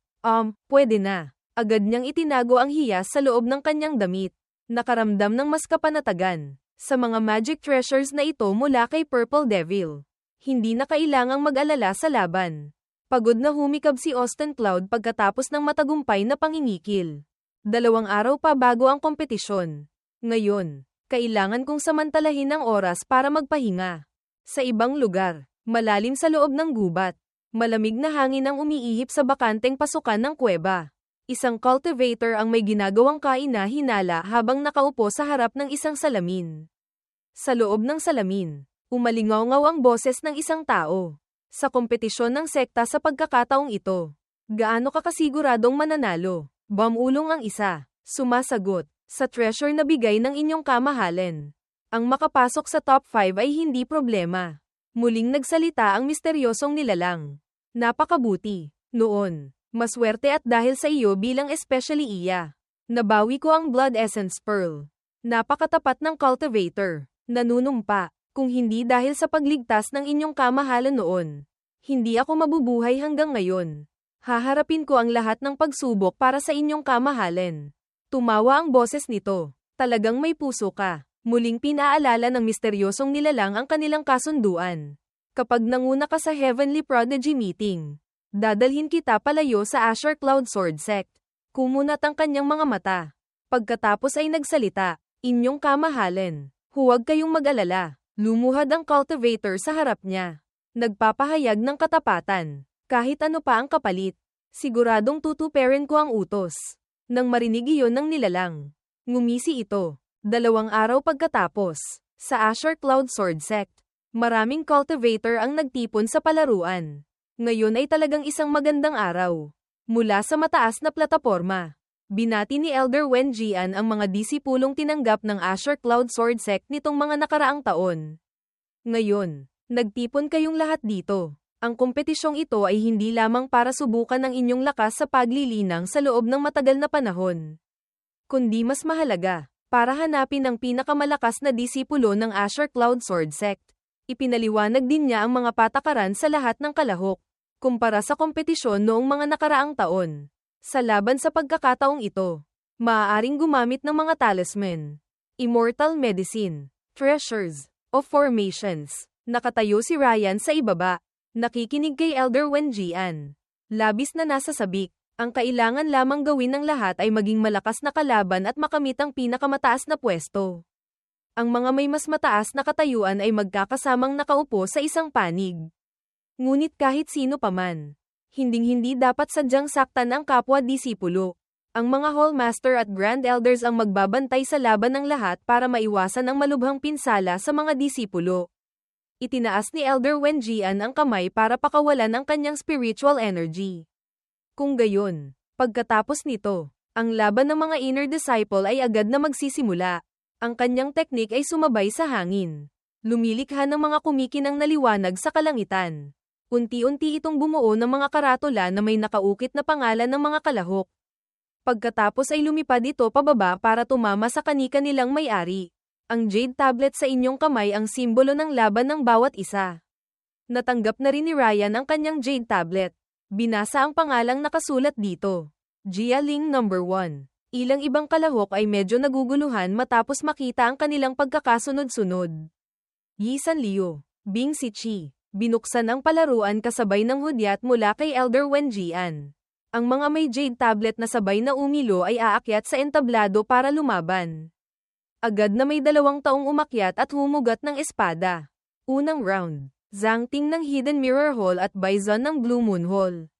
Pwede na. Agad niyang itinago ang hiyas sa loob ng kanyang damit. Nakaramdam ng mas kapanatagan sa mga magic treasures na ito mula kay Purple Devil. Hindi na kailangang mag-alala sa laban. Pagod na humikab si Austin Cloud pagkatapos ng matagumpay na pangingikil. 2 araw pa bago ang kompetisyon. Ngayon, kailangan kong samantalahin ang oras para magpahinga. Sa ibang lugar, malalim sa loob ng gubat, malamig na hangin ang umiihip sa bakanteng pasukan ng kuweba. Isang cultivator ang may ginagawang kaina-hinala habang nakaupo sa harap ng isang salamin. Sa loob ng salamin, umalingaw-ngaw ang boses ng isang tao. Sa kompetisyon ng sekta sa pagkakataong ito, gaano ka kasiguradong mananalo? Bamulong ang isa. Sumasagot, sa treasure na bigay ng inyong kamahalan. Ang makapasok sa top 5 ay hindi problema. Muling nagsalita ang misteryosong nilalang. Napakabuti. Noon, maswerte at dahil sa iyo bilang especially iya. Nabawi ko ang Blood Essence Pearl. Napakatapat ng cultivator. Nanunumpa, kung hindi dahil sa pagligtas ng inyong kamahalan noon. Hindi ako mabubuhay hanggang ngayon. Haharapin ko ang lahat ng pagsubok para sa inyong kamahalan. Tumawa ang boses nito. Talagang may puso ka. Muling pinaalala ng misteryosong nilalang ang kanilang kasunduan. Kapag nanguna ka sa Heavenly Prodigy Meeting, dadalhin kita palayo sa Asher Cloud Sword Sect. Kumunat ang kanyang mga mata. Pagkatapos ay nagsalita, inyong kamahalan. Huwag kayong mag-alala. Lumuhad ang cultivator sa harap niya. Nagpapahayag ng katapatan. Kahit ano pa ang kapalit. Siguradong tutuperin ko ang utos. Nang marinig iyon ng nilalang, ngumisi ito. 2 araw pagkatapos, sa Asher Cloud Sword Sect, maraming cultivator ang nagtipon sa palaruan. Ngayon ay talagang isang magandang araw. Mula sa mataas na plataporma, binati ni Elder Wen Jian ang mga disipulong tinanggap ng Asher Cloud Sword Sect nitong mga nakaraang taon. Ngayon, nagtipon kayong lahat dito. Ang kompetisyong ito ay hindi lamang para subukan ang inyong lakas sa paglilinang sa loob ng matagal na panahon, kundi mas mahalaga, para hanapin ang pinakamalakas na disipulo ng Asher Cloud Sword Sect. Ipinaliwanag din niya ang mga patakaran sa lahat ng kalahok, kumpara sa kompetisyon noong mga nakaraang taon. Sa laban sa pagkakataong ito, maaaring gumamit ng mga talisman, immortal medicine, treasures, o formations. Nakatayo si Ryan sa ibaba, nakikinig kay Elder Wen Jian. Labis na nasa sabik. Ang kailangan lamang gawin ng lahat ay maging malakas na kalaban at makamit ang pinakamataas na pwesto. Ang mga may mas mataas na katayuan ay magkakasamang nakaupo sa isang panig. Ngunit kahit sino paman, hinding-hindi dapat sadyang saktan ang kapwa-disipulo. Ang mga Hallmaster at Grand Elders ang magbabantay sa laban ng lahat para maiwasan ang malubhang pinsala sa mga disipulo. Itinaas ni Elder Wen Jian ang kamay para pakawalan ang kanyang spiritual energy. Kung gayon, pagkatapos nito, ang laban ng mga inner disciple ay agad na magsisimula. Ang kanyang teknik ay sumabay sa hangin. Lumilikha ng mga kumikinang na liwanag sa kalangitan. Unti-unti itong bumuo ng mga karatula na may nakaukit na pangalan ng mga kalahok. Pagkatapos ay lumipad ito pababa para tumama sa kani-kanilang may-ari. Ang jade tablet sa inyong kamay ang simbolo ng laban ng bawat isa. Natanggap na rin ni Ryan ang kanyang jade tablet. Binasa ang pangalang nakasulat dito. Jia Ling No. 1. Ilang ibang kalahok ay medyo naguguluhan matapos makita ang kanilang pagkakasunod-sunod. Yi Sanliu, Bing Sichi. Binuksan ang palaruan kasabay ng hudyat mula kay Elder Wen Jian. Ang mga may jade tablet na sabay na umilo ay aakyat sa entablado para lumaban. Agad na may 2 taong umakyat at humugat ng espada. Unang round. Zhang Ting ng Hidden Mirror Hall at Bison ng Blue Moon Hall.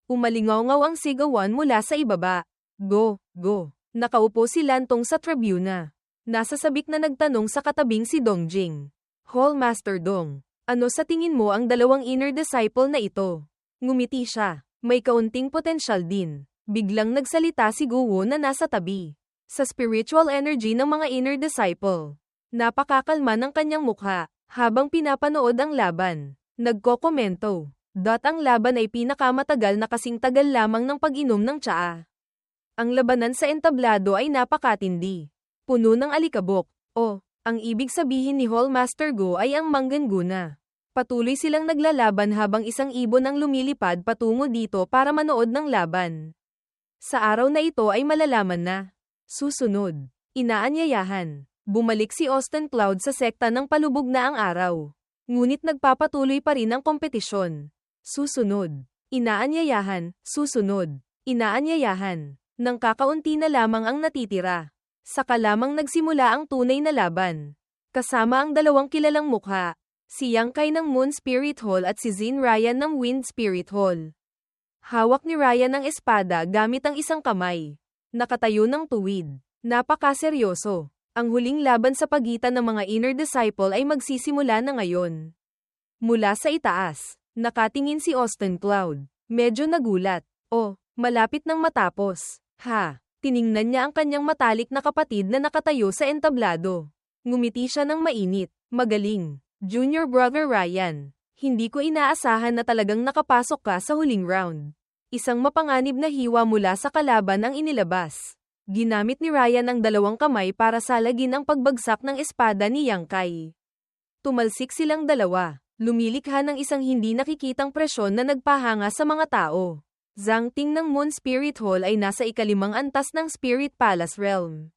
Umalingaw-ngaw ang sigawan mula sa ibaba. Go, go. Nakaupo si Lantong sa tribuna. Nasa sabik na nagtanong sa katabing si Dongjing. Hallmaster Dong, ano sa tingin mo ang dalawang inner disciple na ito? Ngumiti siya. May kaunting potensyal din. Biglang nagsalita si Guo na nasa tabi. Sa spiritual energy ng mga inner disciple. Napakakalma ng kanyang mukha, habang pinapanood ang laban. Nagkokomento. Ang laban ay pinakamatagal na kasing tagal lamang ng pag-inom ng tsaa. Ang labanan sa entablado ay napakatindi. Puno ng alikabok. Ang ibig sabihin ni Hallmaster Go ay ang Mangganguna. Patuloy silang naglalaban habang isang ibon ang lumilipad patungo dito para manood ng laban. Sa araw na ito ay malalaman na. Susunod. Inaanyayahan. Bumalik si Austin Cloud sa sekta ng palubog na ang araw. Ngunit nagpapatuloy pa rin ang kompetisyon. Susunod. Inaanyayahan. Susunod. Inaanyayahan. Nang kakaunti na lamang ang natitira. Saka lamang nagsimula ang tunay na laban. Kasama ang dalawang kilalang mukha, si Yang Kai ng Moon Spirit Hall at si Zin Ryan ng Wind Spirit Hall. Hawak ni Ryan ang espada gamit ang isang kamay. Nakatayo ng tuwid. Napakaseryoso. Ang huling laban sa pagitan ng mga inner disciple ay magsisimula na ngayon. Mula sa itaas, nakatingin si Austin Cloud. Medyo nagulat. Malapit nang matapos. Tiningnan niya ang kanyang matalik na kapatid na nakatayo sa entablado. Ngumiti siya ng mainit. Magaling. Junior Brother Ryan. Hindi ko inaasahan na talagang nakapasok ka sa huling round. Isang mapanganib na hiwa mula sa kalaban ang inilabas. Ginamit ni Ryan ang dalawang kamay para salagin ang pagbagsak ng espada ni Yang Kai. Tumalsik silang dalawa. Lumilikha ng isang hindi nakikitang presyon na nagpahanga sa mga tao. Zhang Ting ng Moon Spirit Hall ay nasa ikalimang antas ng Spirit Palace Realm.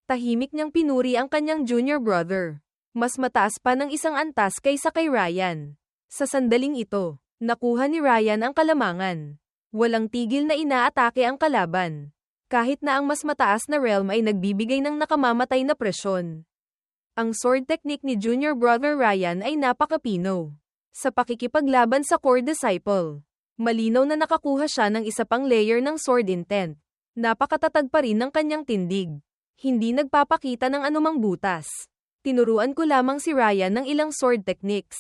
Tahimik niyang pinuri ang kanyang junior brother. Mas mataas pa ng isang antas kaysa kay Ryan. Sa sandaling ito, nakuha ni Ryan ang kalamangan. Walang tigil na inaatake ang kalaban. Kahit na ang mas mataas na realm ay nagbibigay ng nakamamatay na presyon. Ang sword technique ni junior brother Ryan ay napakapino. Sa pakikipaglaban sa core disciple, malinaw na nakakuha siya ng isa pang layer ng sword intent. Napakatatag pa rin ng kanyang tindig. Hindi nagpapakita ng anumang butas. Tinuruan ko lamang si Ryan ng ilang sword techniques.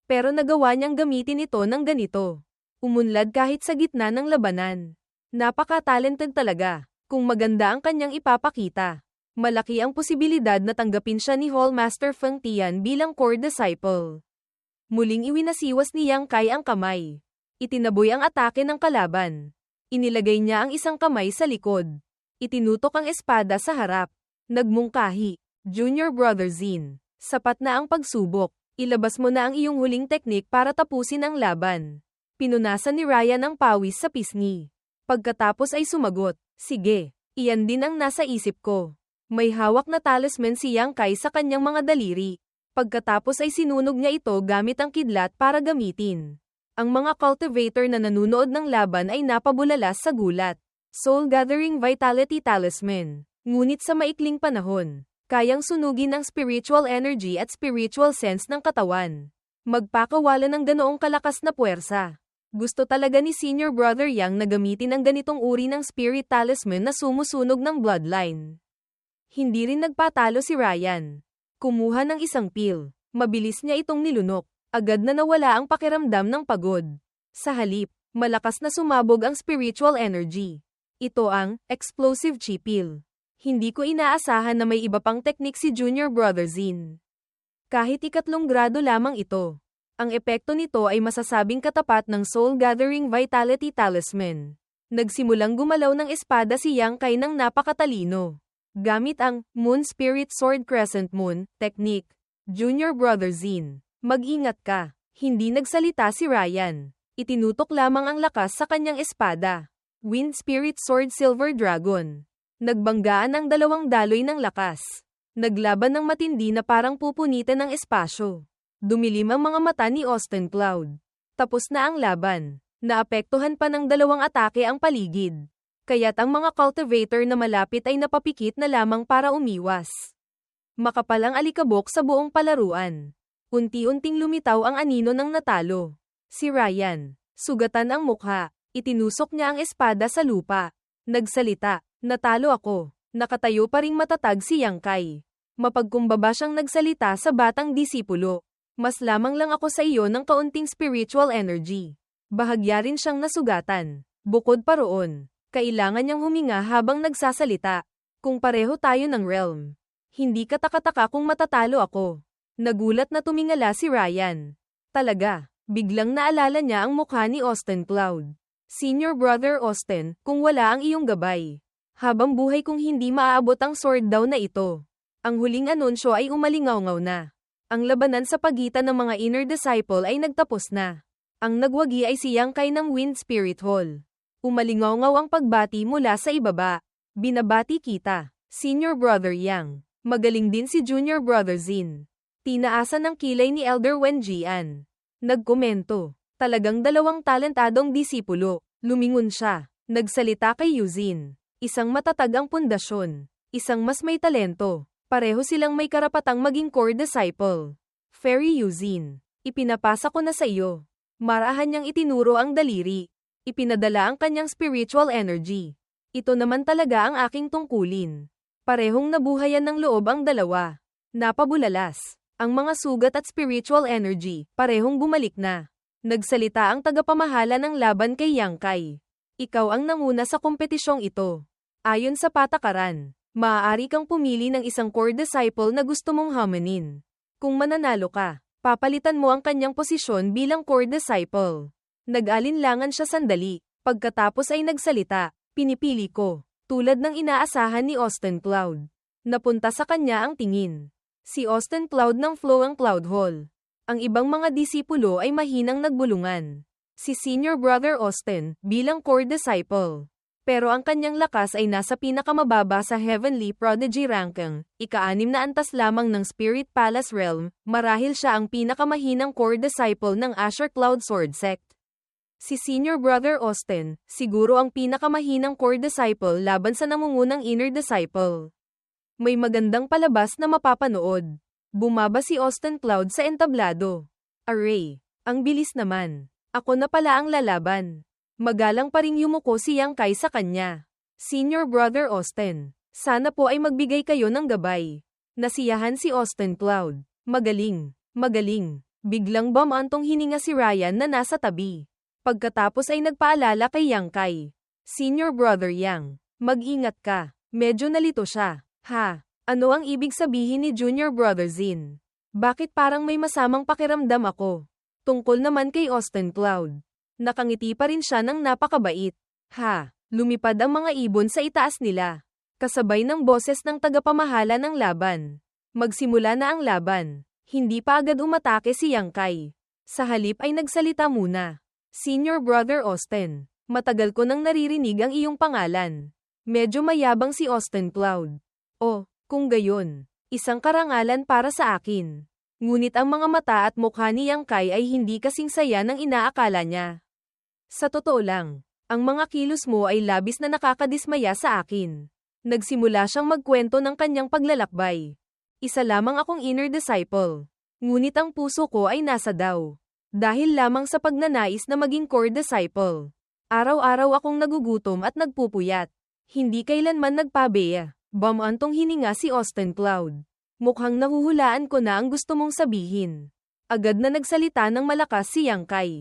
Pero nagawa niyang gamitin ito ng ganito. Umunlad kahit sa gitna ng labanan. Napaka-talented talaga. Kung maganda ang kanyang ipapakita, malaki ang posibilidad na tanggapin siya ni Hallmaster Feng Tian bilang core disciple. Muling iwinasiwas ni Yang Kai ang kamay. Itinaboy ang atake ng kalaban. Inilagay niya ang isang kamay sa likod. Itinutok ang espada sa harap. Nagmungkahi. Junior Brother Zin, sapat na ang pagsubok. Ilabas mo na ang iyong huling teknik para tapusin ang laban. Pinunasan ni Ryan ang pawis sa pisngi. Pagkatapos ay sumagot, sige, iyan din ang nasa isip ko. May hawak na talisman si Yang Kai sa kanyang mga daliri. Pagkatapos ay sinunog niya ito gamit ang kidlat para gamitin. Ang mga cultivator na nanunood ng laban ay napabulalas sa gulat. Soul Gathering Vitality Talisman. Ngunit sa maikling panahon, kayang sunugin ang spiritual energy at spiritual sense ng katawan. Magpakawala ng ganoong kalakas na puwersa. Gusto talaga ni Senior Brother Yang na gamitin ang ganitong uri ng spirit talisman na sumusunog ng bloodline. Hindi rin nagpatalo si Ryan. Kumuha ng isang pil. Mabilis niya itong nilunok. Agad na nawala ang pakiramdam ng pagod. Sa halip, malakas na sumabog ang spiritual energy. Ito ang explosive chi pill. Hindi ko inaasahan na may iba pang teknik si Junior Brother Zin. Kahit ikatlong grado lamang ito. Ang epekto nito ay masasabing katapat ng Soul Gathering Vitality Talisman. Nagsimulang gumalaw ng espada si Yang Kai ng napakatalino. Gamit ang Moon Spirit Sword Crescent Moon technique. Junior Brother Zin, mag-ingat ka. Hindi nagsalita si Ryan. Itinutok lamang ang lakas sa kanyang espada. Wind Spirit Sword Silver Dragon. Nagbanggaan ang dalawang daloy ng lakas. Naglaban ng matindi na parang pupunitan ng espasyo. Dumilim ang mga mata ni Austin Cloud. Tapos na ang laban. Naapektuhan pa ng dalawang atake ang paligid. Kaya't ang mga cultivator na malapit ay napapikit na lamang para umiwas. Makapal ang alikabok sa buong palaruan. Unti-unting lumitaw ang anino ng natalo. Si Ryan. Sugatan ang mukha. Itinusok niya ang espada sa lupa. Nagsalita, natalo ako. Nakatayo pa ring matatag si Yang Kai. Mapagkumbaba siyang nagsalita sa batang disipulo. Mas lamang lang ako sa iyo ng kaunting spiritual energy. Bahagya rin siyang nasugatan. Bukod pa roon, kailangan niyang huminga habang nagsasalita. Kung pareho tayo ng realm, hindi katakataka kung matatalo ako. Nagulat na tumingala si Ryan. Talaga, biglang naalala niya ang mukha ni Austin Cloud. Senior Brother Austin, kung wala ang iyong gabay, habang buhay kong hindi maaabot ang sword daw na ito. Ang huling anunsyo ay umalingaw-ngaw na. Ang labanan sa pagitan ng mga inner disciple ay nagtapos na. Ang nagwagi ay si Yang Kai ng Wind Spirit Hall. Umalingaw-ngaw ang pagbati mula sa ibaba. Binabati kita, Senior Brother Yang. Magaling din si Junior Brother Zin. Tinaasan ng kilay ni Elder Wen Jian. Nagkomento. Talagang dalawang talentadong disipulo. Lumingon siya. Nagsalita kay Yuzin. Isang matatag ang pundasyon. Isang mas may talento. Pareho silang may karapatang maging core disciple. Fairy Yuzin. Ipinapasa ko na sa iyo. Marahan niyang itinuro ang daliri. Ipinadala ang kanyang spiritual energy. Ito naman talaga ang aking tungkulin. Parehong nabuhayan ng loob ang dalawa. Napabulalas. Ang mga sugat at spiritual energy, parehong bumalik na. Nagsalita ang tagapamahala ng laban kay Yang Kai. Ikaw ang nanguna sa kompetisyong ito. Ayon sa patakaran, maaari kang pumili ng isang core disciple na gusto mong hamanin. Kung mananalo ka, papalitan mo ang kanyang posisyon bilang core disciple. Nag-alinlangan siya sandali, pagkatapos ay nagsalita, pinipili ko, tulad ng inaasahan ni Austin Cloud. Napunta sa kanya ang tingin. Si Austin Cloud ng Flow ang Cloud Hall. Ang ibang mga disipulo ay mahinang nagbulungan. Si Senior Brother Austin, bilang core disciple. Pero ang kanyang lakas ay nasa pinakamababa sa Heavenly Prodigy ranking, ika-6 na antas lamang ng Spirit Palace Realm, marahil siya ang pinakamahinang core disciple ng Asher Cloud Sword Sect. Si Senior Brother Austin, siguro ang pinakamahinang core disciple laban sa nangungunang inner disciple. May magandang palabas na mapapanood. Bumaba si Austin Cloud sa entablado. Array. Ang bilis naman. Ako na pala ang lalaban. Magalang pa ring yumuko si Yang Kai sa kanya. Senior Brother Austin. Sana po ay magbigay kayo ng gabay. Nasiyahan si Austin Cloud. Magaling. Magaling. Biglang bumantong hininga si Ryan na nasa tabi. Pagkatapos ay nagpaalala kay Yang Kai. Senior Brother Yang. Mag-ingat ka. Medyo nalito siya. Ha? Ano ang ibig sabihin ni Junior Brother Zin? Bakit parang may masamang pakiramdam ako? Tungkol naman kay Austin Cloud. Nakangiti pa rin siya ng napakabait. Ha? Lumipad ang mga ibon sa itaas nila. Kasabay ng boses ng tagapamahala ng laban. Magsimula na ang laban. Hindi pa agad umatake si Yang Kai. Sa halip ay nagsalita muna. Senior Brother Austin. Matagal ko nang naririnig ang iyong pangalan. Medyo mayabang si Austin Cloud. Oh. Kung gayon, isang karangalan para sa akin. Ngunit ang mga mata at mukha ni Yang Kai ay hindi kasing saya ng inaakala niya. Sa totoo lang, ang mga kilos mo ay labis na nakakadismaya sa akin. Nagsimula siyang magkwento ng kanyang paglalakbay. Isa lamang akong inner disciple. Ngunit ang puso ko ay nasa daw. Dahil lamang sa pagnanais na maging core disciple. Araw-araw akong nagugutom at nagpupuyat. Hindi kailanman nagpabeya. Bumantong hininga si Austin Cloud. Mukhang nahuhulaan ko na ang gusto mong sabihin. Agad na nagsalita ng malakas si Yang Kai.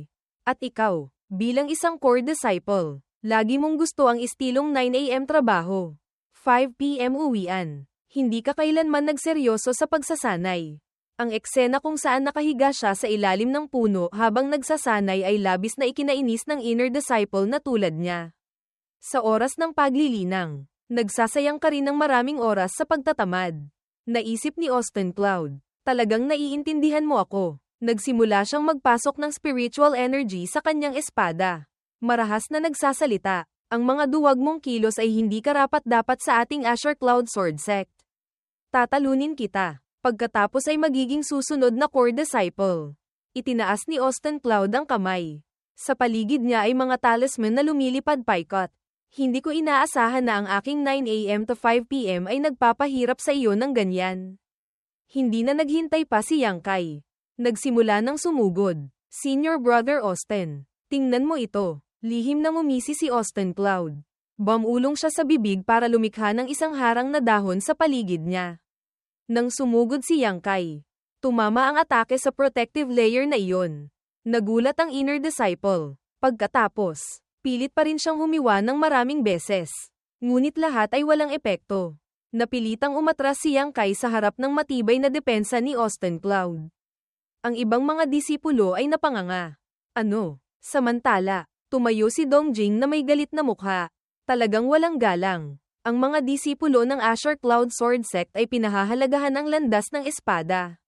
At ikaw, bilang isang core disciple, lagi mong gusto ang istilong 9 AM trabaho, 5 PM uwian. Hindi ka kailanman nagseryoso sa pagsasanay. Ang eksena kung saan nakahiga siya sa ilalim ng puno habang nagsasanay ay labis na ikinainis ng inner disciple na tulad niya. Sa oras ng paglilinang, nagsasayang ka rin ng maraming oras sa pagtatamad. Naisip ni Austin Cloud. Talagang naiintindihan mo ako. Nagsimula siyang magpasok ng spiritual energy sa kanyang espada. Marahas na nagsasalita. Ang mga duwag mong kilos ay hindi karapat-dapat sa ating Asher Cloud Sword Sect. Tatalunin kita. Pagkatapos ay magiging susunod na core disciple. Itinaas ni Austin Cloud ang kamay. Sa paligid niya ay mga talisman na lumilipad paikot. Hindi ko inaasahan na ang aking 9 AM to 5 PM ay nagpapahirap sa iyo ng ganyan. Hindi na naghintay pa si Yang Kai. Nagsimula ng sumugod. Senior Brother Austin. Tingnan mo ito. Lihim na ngumisi si Austin Cloud. Bumulong siya sa bibig para lumikha ng isang harang na dahon sa paligid niya. Nang sumugod si Yang Kai, tumama ang atake sa protective layer na iyon. Nagulat ang inner disciple. Pagkatapos, pilit pa rin siyang humiwa ng maraming beses. Ngunit lahat ay walang epekto. Napilitang umatras si Yang Kai sa harap ng matibay na depensa ni Austin Cloud. Ang ibang mga disipulo ay napanganga. Ano? Samantala, tumayo si Dongjing na may galit na mukha. Talagang walang galang. Ang mga disipulo ng Azure Cloud Sword Sect ay pinahahalagahan ang landas ng espada.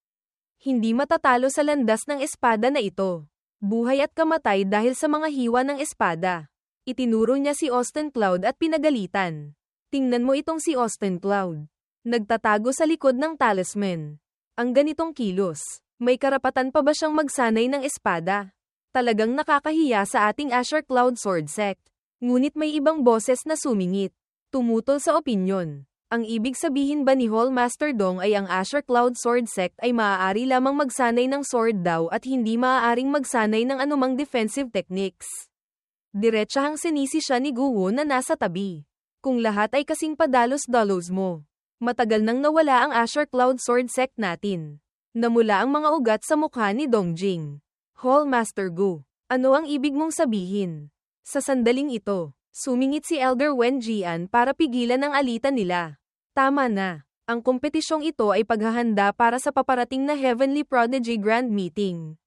Hindi matatalo sa landas ng espada na ito. Buhay at kamatay dahil sa mga hiwa ng espada. Itinuro niya si Austin Cloud at pinagalitan. Tingnan mo itong si Austin Cloud. Nagtatago sa likod ng talisman. Ang ganitong kilos, may karapatan pa ba siyang magsanay ng espada? Talagang nakakahiya sa ating Azure Cloud Sword Sect. Ngunit may ibang boses na sumingit. Tumutol sa opinyon. Ang ibig sabihin ba ni Hall Master Dong ay ang Azure Cloud Sword Sect ay maaari lamang magsanay ng sword daw at hindi maaaring magsanay ng anumang defensive techniques? Diretsahang sinisi siya ni Guwo na nasa tabi. Kung lahat ay kasing padalos-dalos mo. Matagal nang nawala ang Azure Cloud Sword Sect natin. Namula ang mga ugat sa mukha ni Dongjing. Hall Master Gu, ano ang ibig mong sabihin? Sa sandaling ito, sumingit si Elder Wen Jian para pigilan ang alitan nila. Tama na. Ang kompetisyong ito ay paghahanda para sa paparating na Heavenly Prodigy Grand Meeting.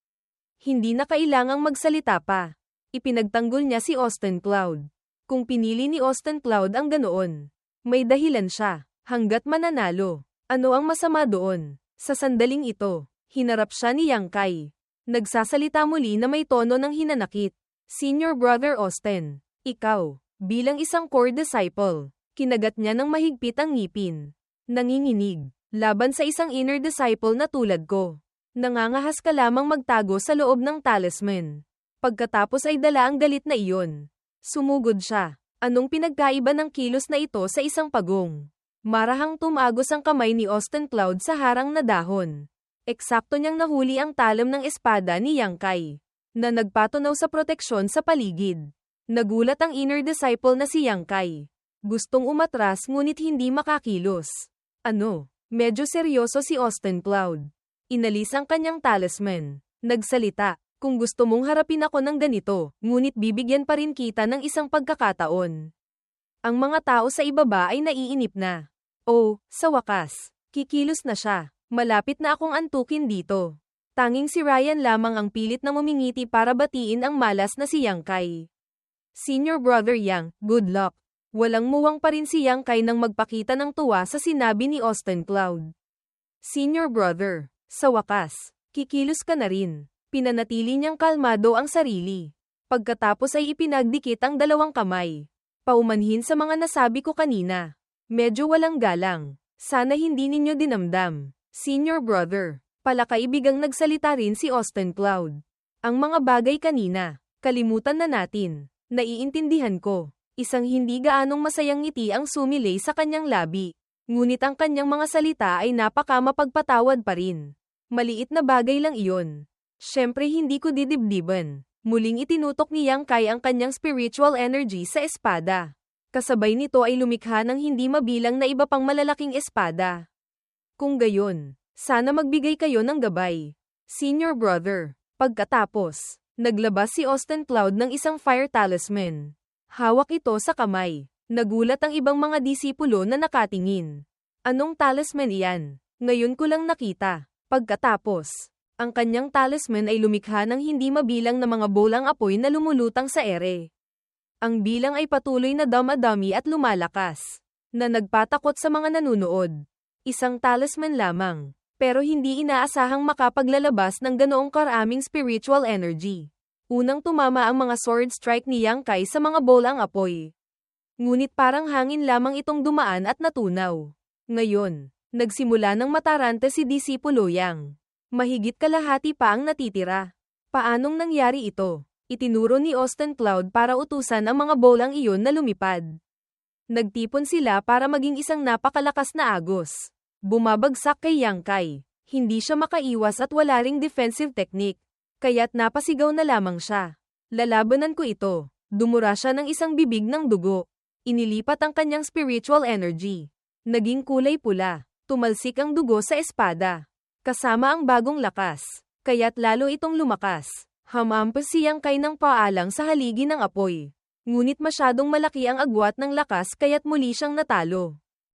Hindi na kailangang magsalita pa. Ipinagtanggol niya si Austin Cloud. Kung pinili ni Austin Cloud ang ganoon, may dahilan siya. Hanggat mananalo. Ano ang masama doon? Sa sandaling ito, hinarap siya ni Yang Kai. Nagsasalita muli na may tono ng hinanakit. Senior Brother Austin, ikaw, bilang isang core disciple, kinagat niya ng mahigpit ang ngipin. Nanginginig, laban sa isang inner disciple na tulad ko. Nangangahas ka lamang magtago sa loob ng talisman. Pagkatapos ay dala ang galit na iyon. Sumugod siya. Anong pinagkaiba ng kilos na ito sa isang pagong? Marahang tumagos ang kamay ni Austin Cloud sa harang na dahon. Eksakto niyang nahuli ang talam ng espada ni Yang Kai, na nagpatunaw sa proteksyon sa paligid. Nagulat ang inner disciple na si Yang Kai. Gustong umatras ngunit hindi makakilos. Ano? Medyo seryoso si Austin Cloud. Inalis ang kanyang talisman. Nagsalita, kung gusto mong harapin ako ng ganito, ngunit bibigyan pa rin kita ng isang pagkakataon. Ang mga tao sa ibaba ay naiinip na. Oh, sa wakas, kikilos na siya. Malapit na akong antukin dito. Tanging si Ryan lamang ang pilit na mumingiti para batiin ang malas na si Yang Kai. Senior Brother Yang, good luck. Walang muwang pa rin si Yang Kai nang magpakita ng tuwa sa sinabi ni Austin Cloud. Senior Brother, sa wakas, kikilos ka na rin. Pinanatili niyang kalmado ang sarili. Pagkatapos ay ipinagdikit ang dalawang kamay. Paumanhin sa mga nasabi ko kanina. Medyo walang galang. Sana hindi ninyo dinamdam. Senior Brother, palakaibigang nagsalita rin si Austin Cloud. Ang mga bagay kanina, kalimutan na natin. Naiintindihan ko. Isang hindi gaanong masayang ngiti ang sumilay sa kanyang labi. Ngunit ang kanyang mga salita ay napakamapagpatawad pa rin. Maliit na bagay lang iyon. Siyempre hindi ko didibdiban. Muling itinutok ni Yang Kai ang kanyang spiritual energy sa espada. Kasabay nito ay lumikha ng hindi mabilang na iba pang malalaking espada. Kung gayon, sana magbigay kayo ng gabay. Senior Brother. Pagkatapos, naglabas si Austin Cloud ng isang fire talisman. Hawak ito sa kamay. Nagulat ang ibang mga disipulo na nakatingin. Anong talisman iyan? Ngayon ko lang nakita. Pagkatapos, ang kanyang talisman ay lumikha ng hindi mabilang na mga bolang apoy na lumulutang sa ere. Ang bilang ay patuloy na damadami at lumalakas, na nagpatakot sa mga nanunood. Isang talisman lamang, pero hindi inaasahang makapaglalabas ng ganoong karaming spiritual energy. Unang tumama ang mga sword strike ni Yang Kai sa mga bolang apoy. Ngunit parang hangin lamang itong dumaan at natunaw. Ngayon, nagsimula ng matarante si Disipulo Yang. Mahigit kalahati pa ang natitira. Paanong nangyari ito? Itinuro ni Austin Cloud para utusan ang mga bolang iyon na lumipad. Nagtipon sila para maging isang napakalakas na agos. Bumabagsak kay Yang Kai. Hindi siya makaiwas at wala ring defensive technique. Kaya't napasigaw na lamang siya. Lalabanan ko ito. Dumura siya ng isang bibig ng dugo. Inilipat ang kanyang spiritual energy. Naging kulay pula. Tumalsik ang dugo sa espada. Kasama ang bagong lakas. Kaya't lalo itong lumakas. Hamampas siyang kay ng paalang sa haligi ng apoy. Ngunit masyadong malaki ang agwat ng lakas kaya't muli siyang natalo.